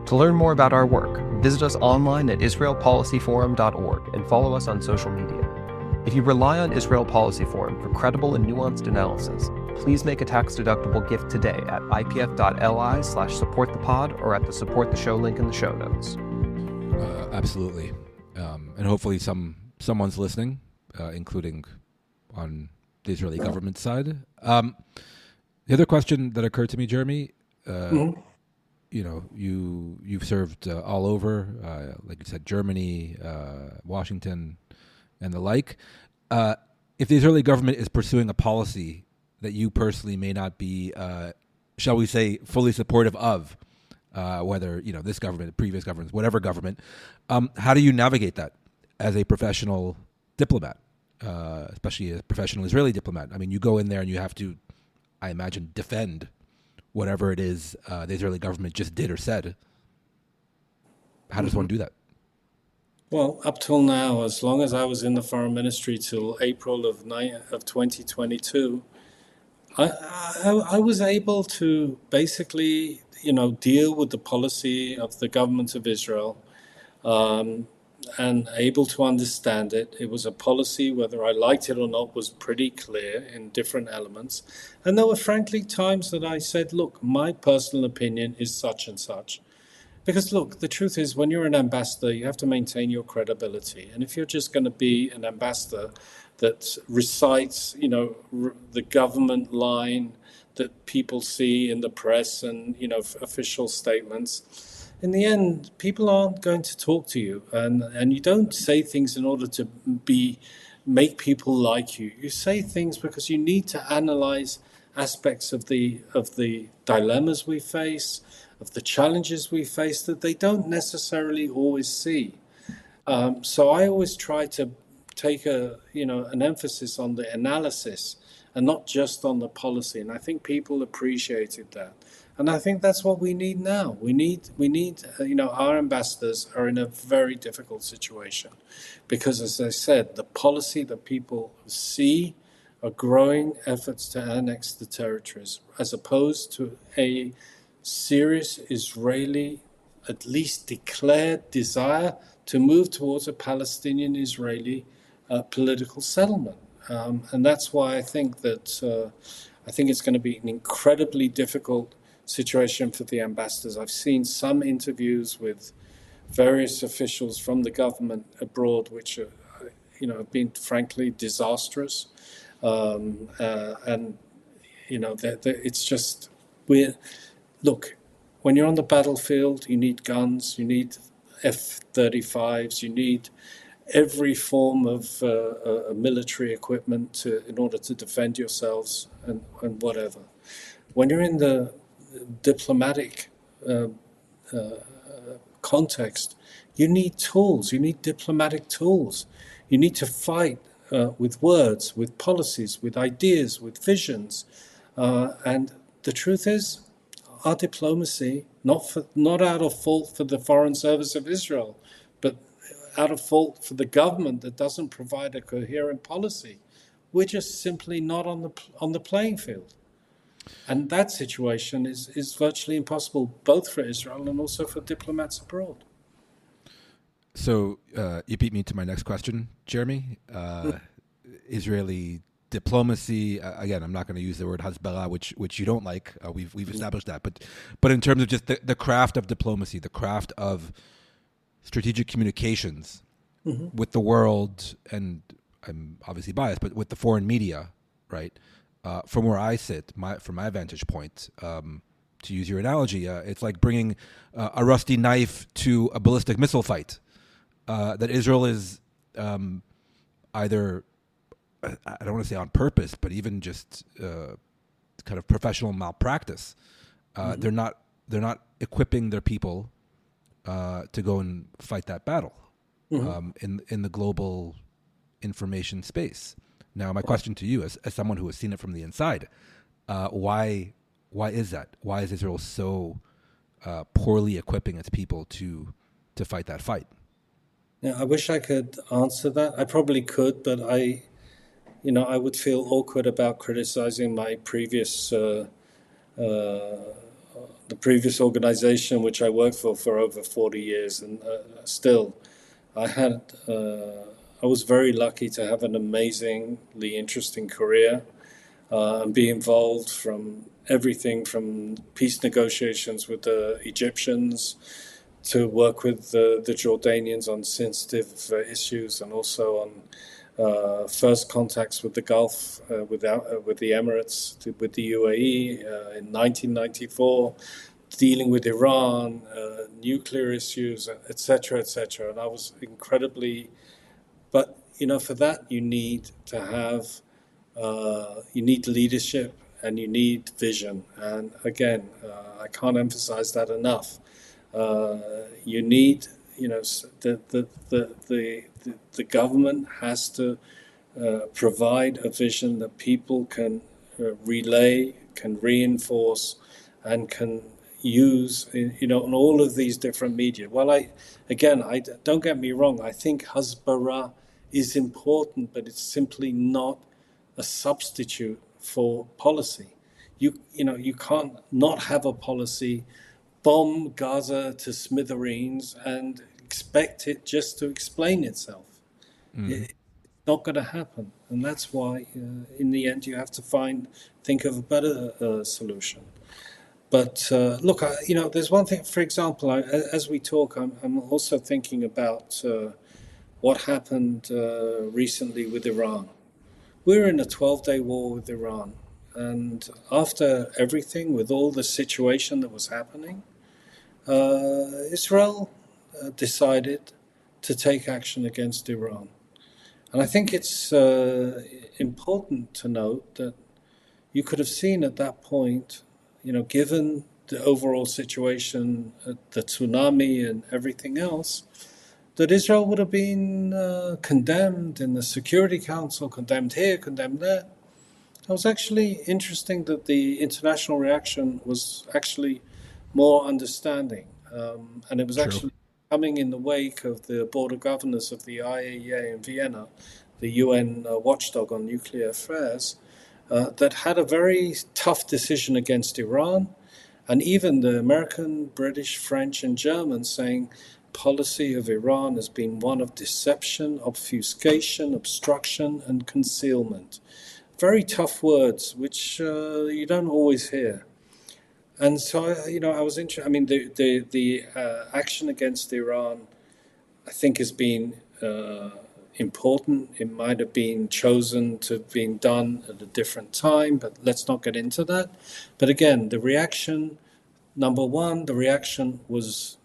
To learn more about our work, visit us online at israelpolicyforum.org and follow us on social media. If you rely on Israel Policy Forum for credible and nuanced analysis, please make a tax-deductible gift today at ipf.li/supportthepod or at the Support the Show link in the show notes. Absolutely. And hopefully someone's listening, including on the Israeli government side. The other question that occurred to me, Jeremy, you know, you've served all over, like you said, Germany, Washington, and the like. If the Israeli government is pursuing a policy that you personally may not be, shall we say, fully supportive of, whether, you know, this government, previous governments, whatever government, how do you navigate that as a professional diplomat, especially a professional Israeli diplomat? I mean, you go in there and you have to, I imagine, defend whatever it is the Israeli government just did or said. How does one do that? Well, up till now, as long as I was in the foreign ministry till April of 2022, I was able to basically, you know, deal with the policy of the government of Israel, and able to understand it. It was a policy, whether I liked it or not, was pretty clear in different elements. And there were frankly times that I said, look, my personal opinion is such and such. Because, look, the truth is, when you're an ambassador, you have to maintain your credibility. And if you're just going to be an ambassador that recites, you know, the government line that people see in the press and, you know, official statements, in the end, people aren't going to talk to you. And you don't say things in order to make people like you. You say things because you need to analyze aspects of the dilemmas we face, of the challenges we face that they don't necessarily always see. So I always try to take an emphasis on the analysis and not just on the policy. And I think people appreciated that. And I think that's what we need now. We need our ambassadors are in a very difficult situation because, as I said, the policy that people see are growing efforts to annex the territories, as opposed to a serious Israeli, at least declared desire to move towards a Palestinian-Israeli political settlement. And that's why I think that I think it's going to be an incredibly difficult situation for the ambassadors. I've seen some interviews with various officials from the government abroad, which are, have been frankly disastrous. And it's just look, when you're on the battlefield, you need guns, you need F-35s, you need every form of military equipment in order to defend yourselves and whatever. When you're in the diplomatic context, you need tools, you need diplomatic tools. You need to fight with words, with policies, with ideas, with visions. And the truth is, our diplomacy, not out of fault for the Foreign Service of Israel, but out of fault for the government that doesn't provide a coherent policy. We're just simply not on the playing field. And that situation is virtually impossible, both for Israel and also for diplomats abroad. So you beat me to my next question, Jeremy. Israeli diplomacy. Again, I'm not going to use the word Hezbollah, which you don't like. We've established that. But in terms of just the craft of diplomacy, the craft of strategic communications with the world, and I'm obviously biased, but with the foreign media, right? From where I sit, from my vantage point, to use your analogy, it's like bringing a rusty knife to a ballistic missile fight. That Israel is either, I don't want to say on purpose, but even just kind of professional malpractice. They're not equipping their people to go and fight that battle in the global information space. Now, my question to you, as someone who has seen it from the inside, why is that? Why is Israel so poorly equipping its people to fight that fight? Yeah, I wish I could answer that. I probably could, but I would feel awkward about criticizing my previous the previous organization which I worked for over 40 years, and still, I was very lucky to have an amazingly interesting career and be involved from everything from peace negotiations with the Egyptians to work with the Jordanians on sensitive issues, and also on first contacts with the Gulf, with the Emirates, with the UAE in 1994, dealing with Iran, nuclear issues, etc., etc. And I was incredibly, but for that you need to have, you need leadership and you need vision. And again, I can't emphasize that enough. You need, the government has to provide a vision that people can relay, can reinforce, and can use, on all of these different media. Well, I don't get me wrong. I think Hasbara is important, but it's simply not a substitute for policy. You can't not have a policy, bomb Gaza to smithereens, and expect it just to explain itself. It's not going to happen, and that's why, in the end, you have to think of a better solution. But look, there's one thing. For example, as we talk, I'm also thinking about what happened recently with Iran. We're in a 12-day war with Iran, and after everything, with all the situation that was happening, Israel decided to take action against Iran. And I think it's important to note that you could have seen at that point, given the overall situation, the tsunami and everything else, that Israel would have been condemned in the Security Council, condemned here, condemned there. It was actually interesting that the international reaction was actually more understanding. And it was actually coming in the wake of the Board of Governors of the IAEA in Vienna, the UN watchdog on nuclear affairs, that had a very tough decision against Iran. And even the American, British, French, and Germans saying policy of Iran has been one of deception, obfuscation, obstruction, and concealment. Very tough words, which you don't always hear. And so, I was interested. I mean, the action against Iran, I think, has been important. It might have been chosen to have been done at a different time, but let's not get into that. But again, the reaction, number one, the reaction was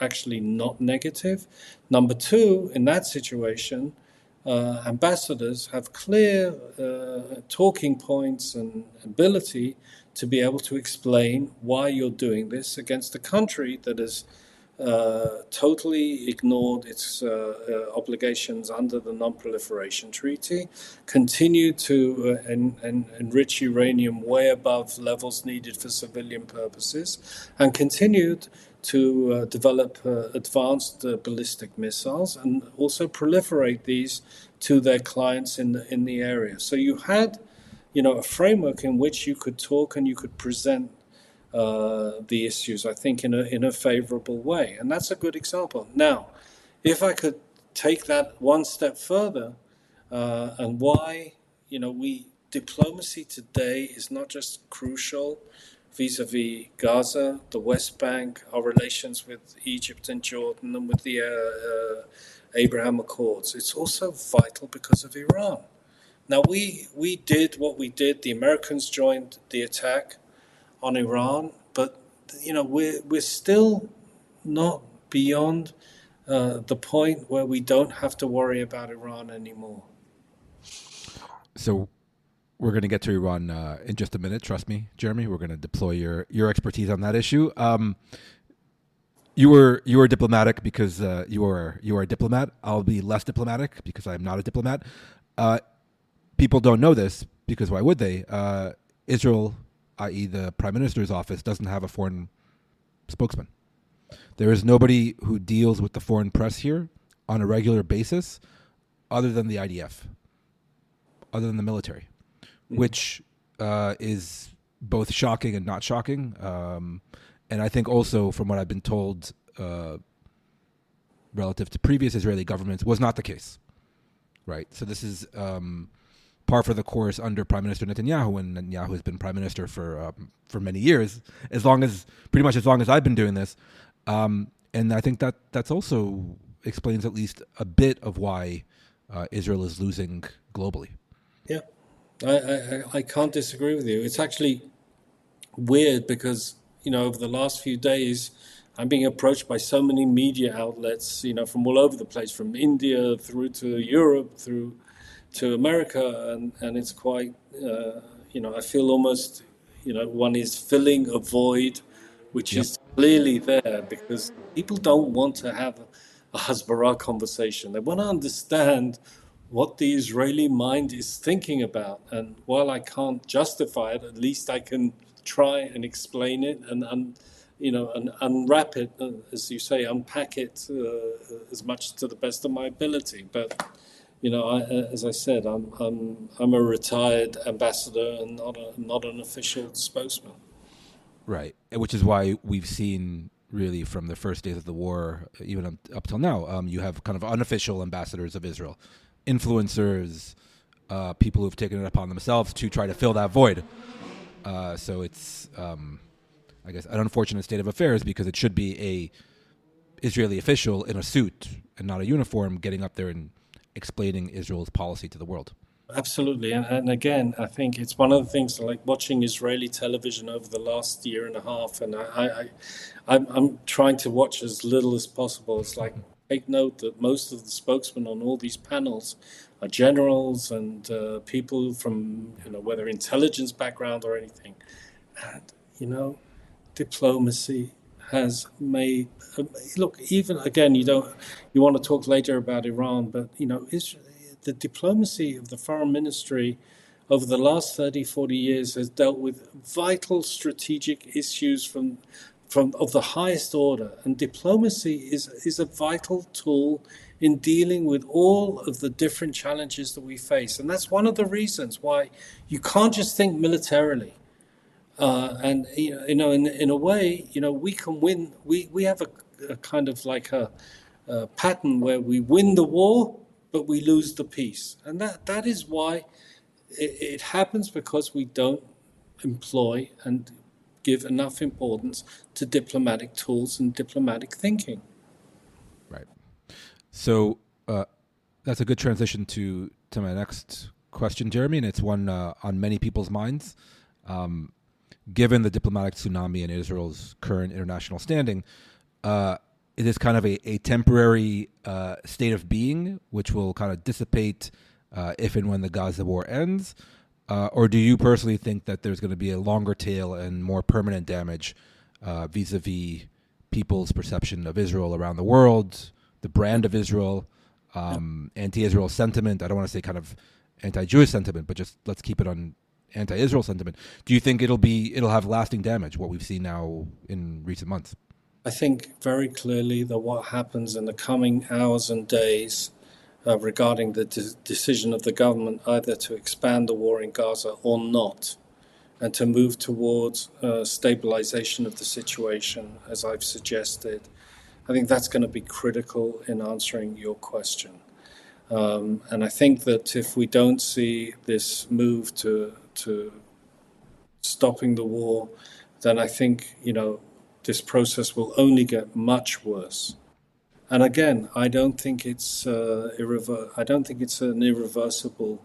actually not negative. Number two, in that situation, ambassadors have clear talking points and ability to be able to explain why you're doing this against a country that has totally ignored its obligations under the Non-Proliferation Treaty, continued to enrich uranium way above levels needed for civilian purposes, and continued to develop advanced ballistic missiles and also proliferate these to their clients in the area. So you had, a framework in which you could talk and you could present the issues, I think, in a favorable way. And that's a good example. Now, if I could take that one step further, and why, diplomacy today is not just crucial vis-a-vis Gaza, the West Bank, our relations with Egypt and Jordan, and with the Abraham Accords. It's also vital because of Iran. Now, we did what we did. The Americans joined the attack on Iran, but we're still not beyond the point where we don't have to worry about Iran anymore. So we're going to get to Iran in just a minute. Trust me, Jeremy. We're going to deploy your expertise on that issue. You were diplomatic because you are a diplomat. I'll be less diplomatic because I'm not a diplomat. people don't know this because why would they? Israel, i.e. the Prime Minister's office, doesn't have a foreign spokesman. There is nobody who deals with the foreign press here on a regular basis other than the IDF, other than the military, which is both shocking and not shocking. And I think also from what I've been told relative to previous Israeli governments was not the case, right? So this is par for the course under Prime Minister Netanyahu, and Netanyahu has been Prime Minister for many years, pretty much as long as I've been doing this. And I think that's also explains at least a bit of why Israel is losing globally. Yeah, I can't disagree with you. It's actually weird because, over the last few days, I'm being approached by so many media outlets, from all over the place, from India through to Europe, through to America, and it's quite, I feel almost, one is filling a void, which is clearly there because people don't want to have a Hasbara conversation. They want to understand what the Israeli mind is thinking about. And while I can't justify it, at least I can try and explain it and unwrap it, as you say, unpack it as much to the best of my ability. But as I said, I'm a retired ambassador and not an official spokesman. Right, which is why we've seen really from the first days of the war, even up till now, you have kind of unofficial ambassadors of Israel, influencers, people who've taken it upon themselves to try to fill that void. So it's, I guess, an unfortunate state of affairs because it should be a Israeli official in a suit and not a uniform getting up there and explaining Israel's policy to the world. Absolutely. And again, I think it's one of the things like watching Israeli television over the last year and a half, and I'm trying to watch as little as possible. It's like, take note that most of the spokesmen on all these panels are generals and people from, whether intelligence background or anything. And, diplomacy has made, look, even, again, you want to talk later about Iran, but, the diplomacy of the foreign ministry over the last 30, 40 years has dealt with vital strategic issues from of the highest order. And diplomacy is a vital tool in dealing with all of the different challenges that we face. And that's one of the reasons why you can't just think militarily. And, in a way, we can win. We have a kind of like a pattern where we win the war, but we lose the peace. And that is why it happens, because we don't employ and give enough importance to diplomatic tools and diplomatic thinking. Right. So that's a good transition to my next question, Jeremy, and it's one on many people's minds. Given the diplomatic tsunami in Israel's current international standing, it is kind of a temporary state of being, which will kind of dissipate if and when the Gaza war ends? Or do you personally think that there's going to be a longer tail and more permanent damage vis-a-vis people's perception of Israel around the world, the brand of Israel, anti-Israel sentiment? I don't want to say kind of anti-Jewish sentiment, but just let's keep it on anti-Israel sentiment. Do you think it'll have lasting damage, what we've seen now in recent months? I think very clearly that what happens in the coming hours and days regarding the decision of the government either to expand the war in Gaza or not, and to move towards stabilization of the situation, as I've suggested, I think that's going to be critical in answering your question. And I think that if we don't see this move to stopping the war, then I think, this process will only get much worse. And again, I don't think it's I don't think it's an irreversible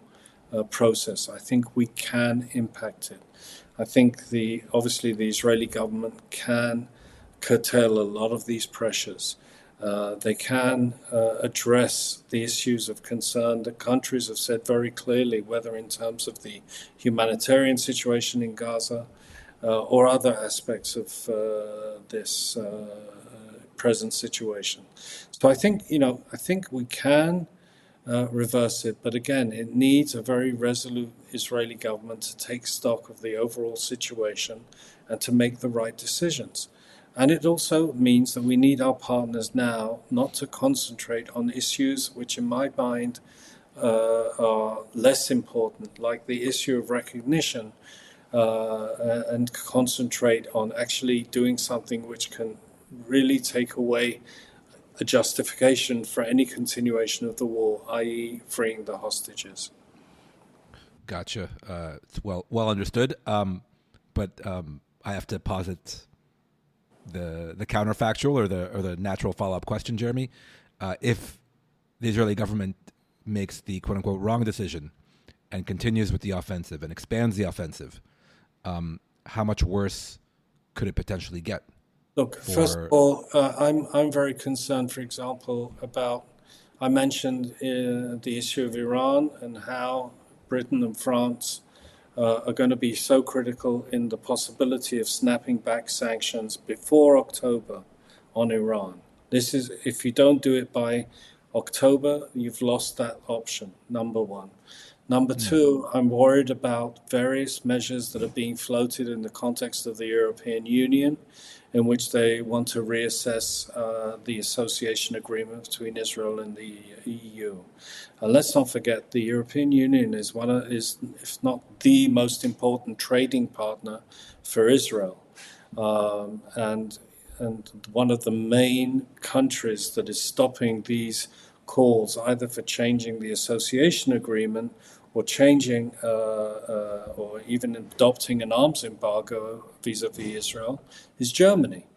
process. I think we can impact it. I think obviously the Israeli government can curtail a lot of these pressures. They can address the issues of concern that countries have said very clearly, whether in terms of the humanitarian situation in Gaza or other aspects of this present situation. So I think we can reverse it. But again, it needs a very resolute Israeli government to take stock of the overall situation and to make the right decisions. And it also means that we need our partners now not to concentrate on issues which, in my mind, are less important, like the issue of recognition, and concentrate on actually doing something which can really take away a justification for any continuation of the war, i.e. freeing the hostages. Gotcha. It's well understood. But I have to posit the counterfactual or the natural follow-up question, Jeremy. If the Israeli government makes the quote-unquote wrong decision and continues with the offensive and expands the offensive, how much worse could it potentially get? Look, first of all, I'm very concerned, for example, about, I mentioned the issue of Iran and how Britain and France are going to be so critical in the possibility of snapping back sanctions before October on Iran. This is, if you don't do it by October, you've lost that option, number one. Number two, I'm worried about various measures that are being floated in the context of the European Union, in which they want to reassess the association agreement between Israel and the EU. Let's not forget, the European Union is if not the most important trading partner for Israel, and one of the main countries that is stopping these calls, either for changing the association agreement or changing or even adopting an arms embargo vis-a-vis Israel, is Germany.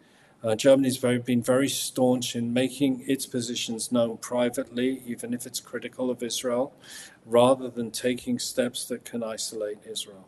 Germany's been very staunch in making its positions known privately, even if it's critical of Israel, rather than taking steps that can isolate Israel.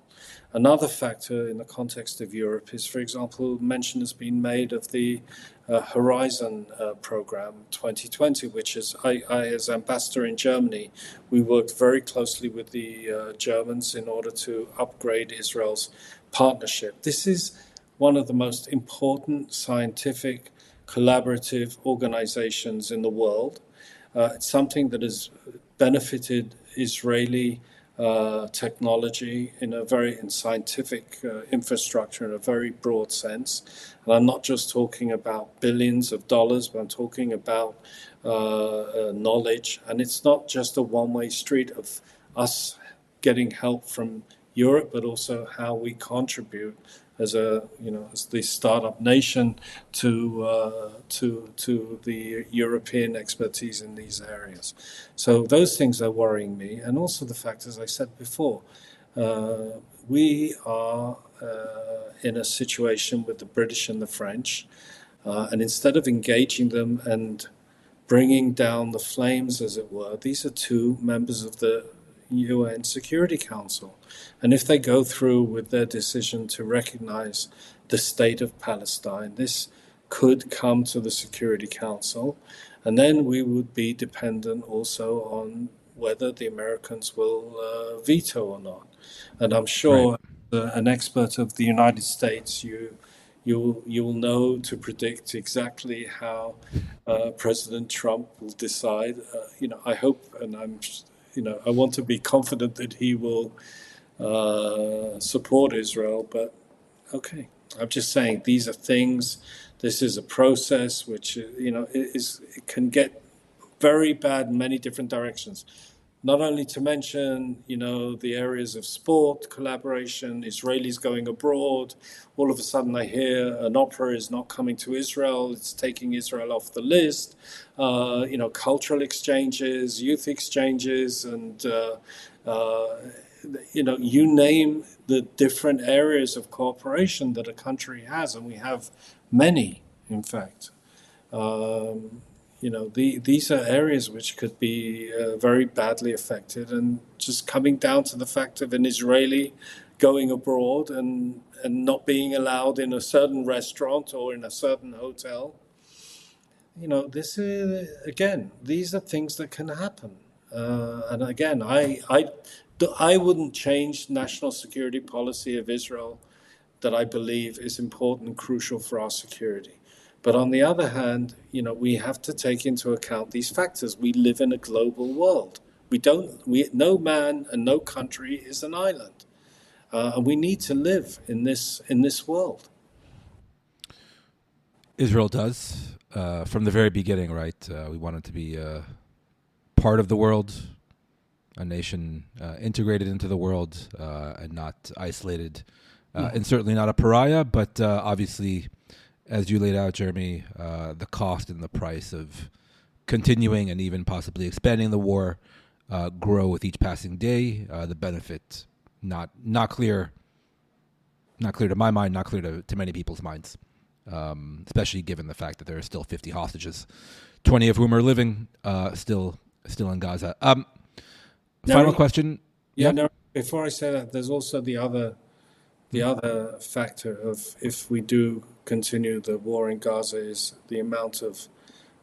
Another factor in the context of Europe is, for example, mention has been made of the Horizon program 2020, which is, I as ambassador in Germany, we worked very closely with the Germans in order to upgrade Israel's partnership. This is one of the most important scientific collaborative organizations in the world. It's something that has benefited Israeli technology in scientific infrastructure in a very broad sense. And I'm not just talking about billions of dollars, but I'm talking about knowledge. And it's not just a one-way street of us getting help from Europe, but also how we contribute as the startup nation to the European expertise in these areas. So those things are worrying me, and also the fact, as I said before, we are in a situation with the British and the French, and instead of engaging them and bringing down the flames, as it were, these are two members of the UN Security Council. And if they go through with their decision to recognize the state of Palestine, this could come to the Security Council, and then we would be dependent also on whether the Americans will veto or not. And I'm sure, right, an expert of the United States, you'll know to predict exactly how President Trump will decide. I hope, and I want to be confident that he will support Israel, but okay. I'm just saying these are things. This is a process which it can get very bad in many different directions. Not only to mention the areas of sport collaboration, Israelis going abroad. All of a sudden, I hear an opera is not coming to Israel. It's taking Israel off the list. Cultural exchanges, youth exchanges, and you name the different areas of cooperation that a country has, and we have many, in fact. These are areas which could be very badly affected, and just coming down to the fact of an Israeli going abroad and not being allowed in a certain restaurant or in a certain hotel. This is, again, these are things that can happen. And again, I wouldn't change national security policy of Israel that I believe is important and crucial for our security. But on the other hand, we have to take into account these factors. We live in a global world. no man and no country is an island, and we need to live in this world. Israel does from the very beginning, right? We wanted to be part of the world, a nation integrated into the world and not isolated, and certainly not a pariah. But obviously, as you laid out, Jeremy, the cost and the price of continuing and even possibly expanding the war grow with each passing day. The benefit not clear to my mind, not clear to many people's minds. Especially given the fact that there are still 50 hostages, 20 of whom are living still in Gaza. Final question. Yeah. No, before I say that, there's also the other factor of, if we do continue the war in Gaza, is the amount of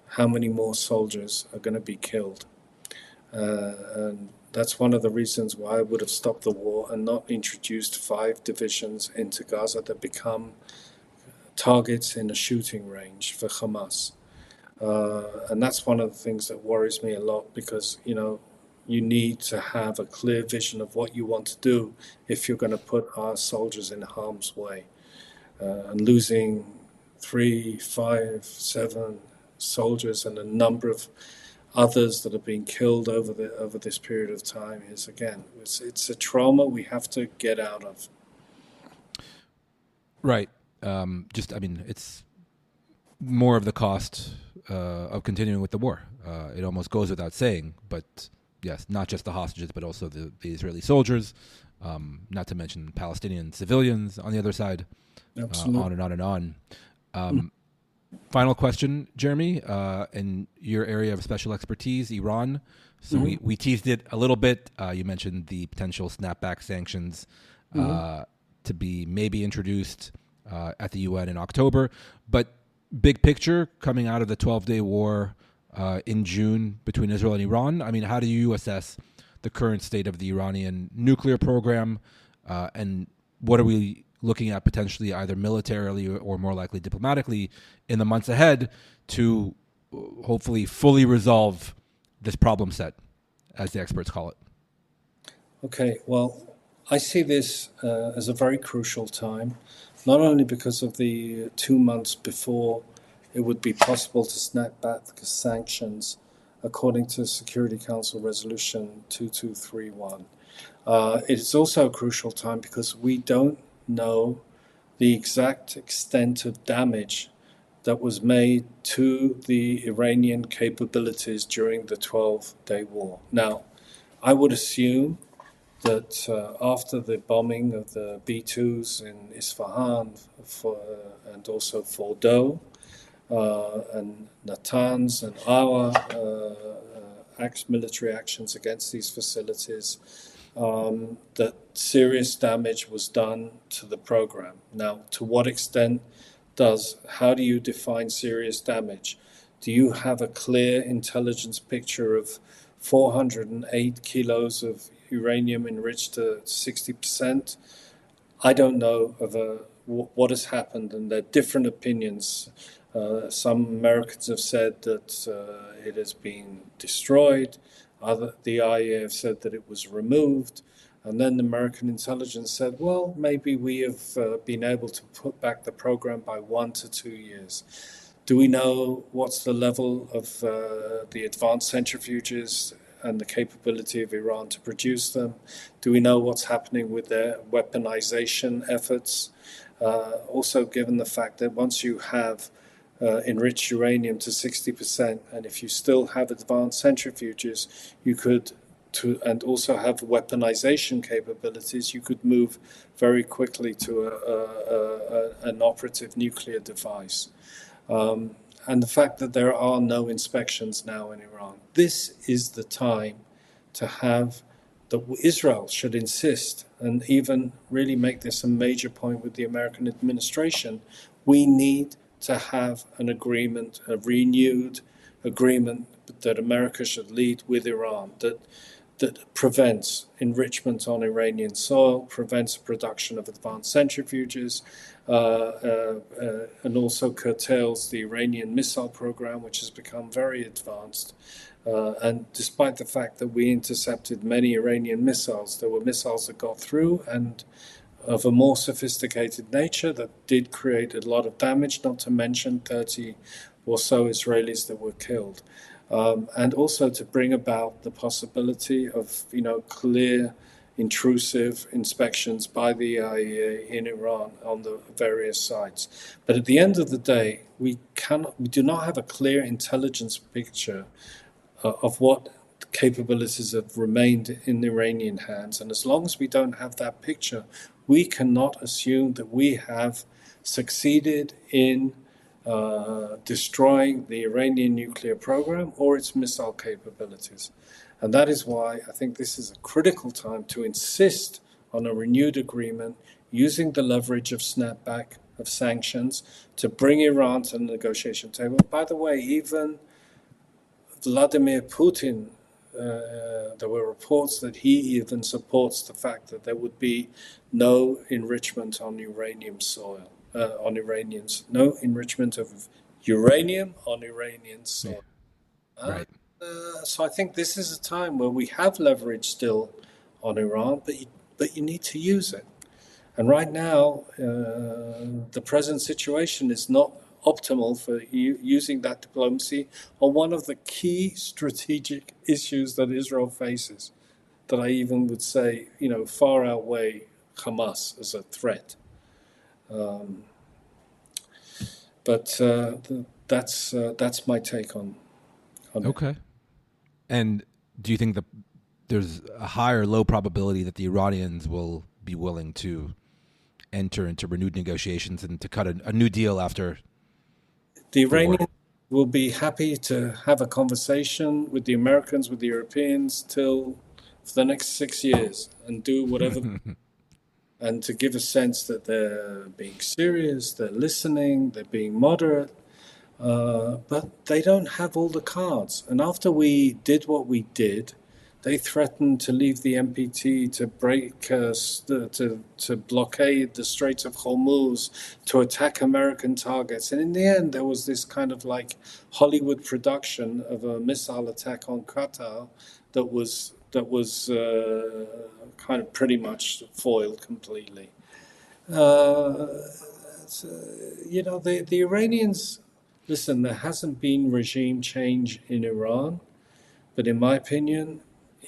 how many more soldiers are going to be killed. And that's one of the reasons why I would have stopped the war and not introduced 5 divisions into Gaza that become targets in a shooting range for Hamas. And that's one of the things that worries me a lot, because, you need to have a clear vision of what you want to do if you're going to put our soldiers in harm's way. And losing 3, 5, 7 soldiers and a number of others that have been killed over this period of time is, again, it's a trauma we have to get out of. Right. It's more of the cost of continuing with the war. It almost goes without saying, but yes, not just the hostages, but also the Israeli soldiers, not to mention Palestinian civilians on the other side, on and on and on. Final question, Jeremy, in your area of special expertise, Iran. So we teased it a little bit. You mentioned the potential snapback sanctions to be maybe introduced at the UN in October. But big picture, coming out of the 12-day war in June between Israel and Iran, how do you assess the current state of the Iranian nuclear program, and what are we looking at potentially either militarily or more likely diplomatically in the months ahead to hopefully fully resolve this problem set, as the experts call it? Okay, well, I see this as a very crucial time, not only because of the 2 months before it would be possible to snap back the sanctions according to Security Council Resolution 2231. It's also a crucial time because we don't know the exact extent of damage that was made to the Iranian capabilities during the 12-day war. Now, I would assume that after the bombing of the B-2s in Isfahan and also Fordow and Natanz and our military actions against these facilities, that serious damage was done to the program. Now, to what extent how do you define serious damage? Do you have a clear intelligence picture of 408 kilos of uranium enriched to 60%? I don't know of what has happened, and there are different opinions. Some Americans have said that it has been destroyed. The IAEA have said that it was removed. And then the American intelligence said, well, maybe we have been able to put back the program by 1 to 2 years. Do we know what's the level of the advanced centrifuges and the capability of Iran to produce them? Do we know what's happening with their weaponization efforts? Also, given the fact that once you have enriched uranium to 60%, and if you still have advanced centrifuges, you could, and also have weaponization capabilities, you could move very quickly to an operative nuclear device. And the fact that there are no inspections now in Iran. This is the time to have, that Israel should insist and even really make this a major point with the American administration. We need to have an agreement, a renewed agreement that America should lead with Iran, that prevents enrichment on Iranian soil, prevents production of advanced centrifuges, and also curtails the Iranian missile program, which has become very advanced, And despite the fact that we intercepted many Iranian missiles, there were missiles that got through and of a more sophisticated nature that did create a lot of damage, not to mention 30 or so Israelis that were killed. And also to bring about the possibility of, clear, intrusive inspections by the IAEA in Iran on the various sites. But at the end of the day, we do not have a clear intelligence picture of what capabilities have remained in Iranian hands. And as long as we don't have that picture, we cannot assume that we have succeeded in destroying the Iranian nuclear program or its missile capabilities. And that is why I think this is a critical time to insist on a renewed agreement using the leverage of snapback, of sanctions, to bring Iran to the negotiation table. By the way, even Vladimir Putin, there were reports that he even supports the fact that there would be no enrichment on uranium soil, no enrichment of uranium on Iranian soil. Right. So I think this is a time where we have leverage still on Iran, but you need to use it. And right now, the present situation is not optimal for using that diplomacy on one of the key strategic issues that Israel faces, that I even would say, far outweigh Hamas as a threat. But that's my take on it. Okay. And do you think that there's a high or low probability that the Iranians will be willing to enter into renewed negotiations and to cut a new deal after the Iranians will be happy to have a conversation with the Americans, with the Europeans, for the next 6 years and do whatever, and to give a sense that they're being serious, they're listening, they're being moderate, but they don't have all the cards. And after we did what we did, they threatened to leave the NPT, to break, to blockade the Straits of Hormuz, to attack American targets. And in the end, there was this kind of like Hollywood production of a missile attack on Qatar that was kind of pretty much foiled completely. The Iranians, listen, there hasn't been regime change in Iran, but in my opinion,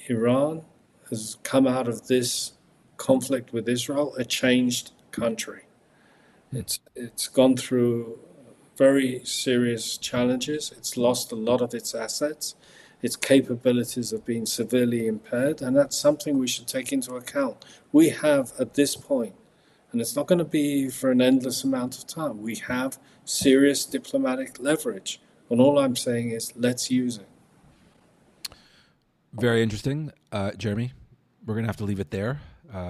Iran has come out of this conflict with Israel a changed country. It's gone through very serious challenges. It's lost a lot of its assets. Its capabilities have been severely impaired, and that's something we should take into account. We have, at this point, and it's not going to be for an endless amount of time, we have serious diplomatic leverage. And all I'm saying is, let's use it. Very interesting. Jeremy, we're going to have to leave it there.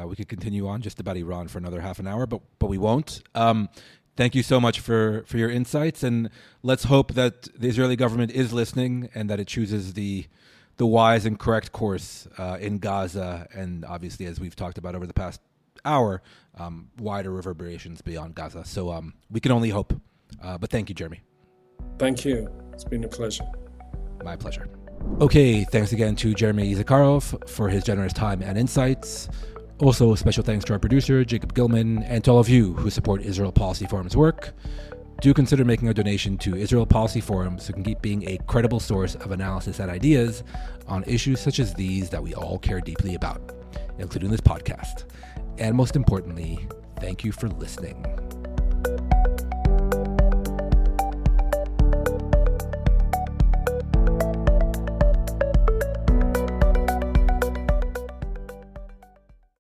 We could continue on just about Iran for another half an hour, but we won't. Thank you so much for your insights, and let's hope that the Israeli government is listening and that it chooses the wise and correct course in Gaza, and obviously, as we've talked about over the past hour, wider reverberations beyond Gaza. So we can only hope. But thank you, Jeremy. Thank you. It's been a pleasure. My pleasure. Okay, thanks again to Jeremy Issacharoff for his generous time and insights. Also, special thanks to our producer, Jacob Gilman, and to all of you who support Israel Policy Forum's work. Do consider making a donation to Israel Policy Forum so we can keep being a credible source of analysis and ideas on issues such as these that we all care deeply about, including this podcast. And most importantly, thank you for listening.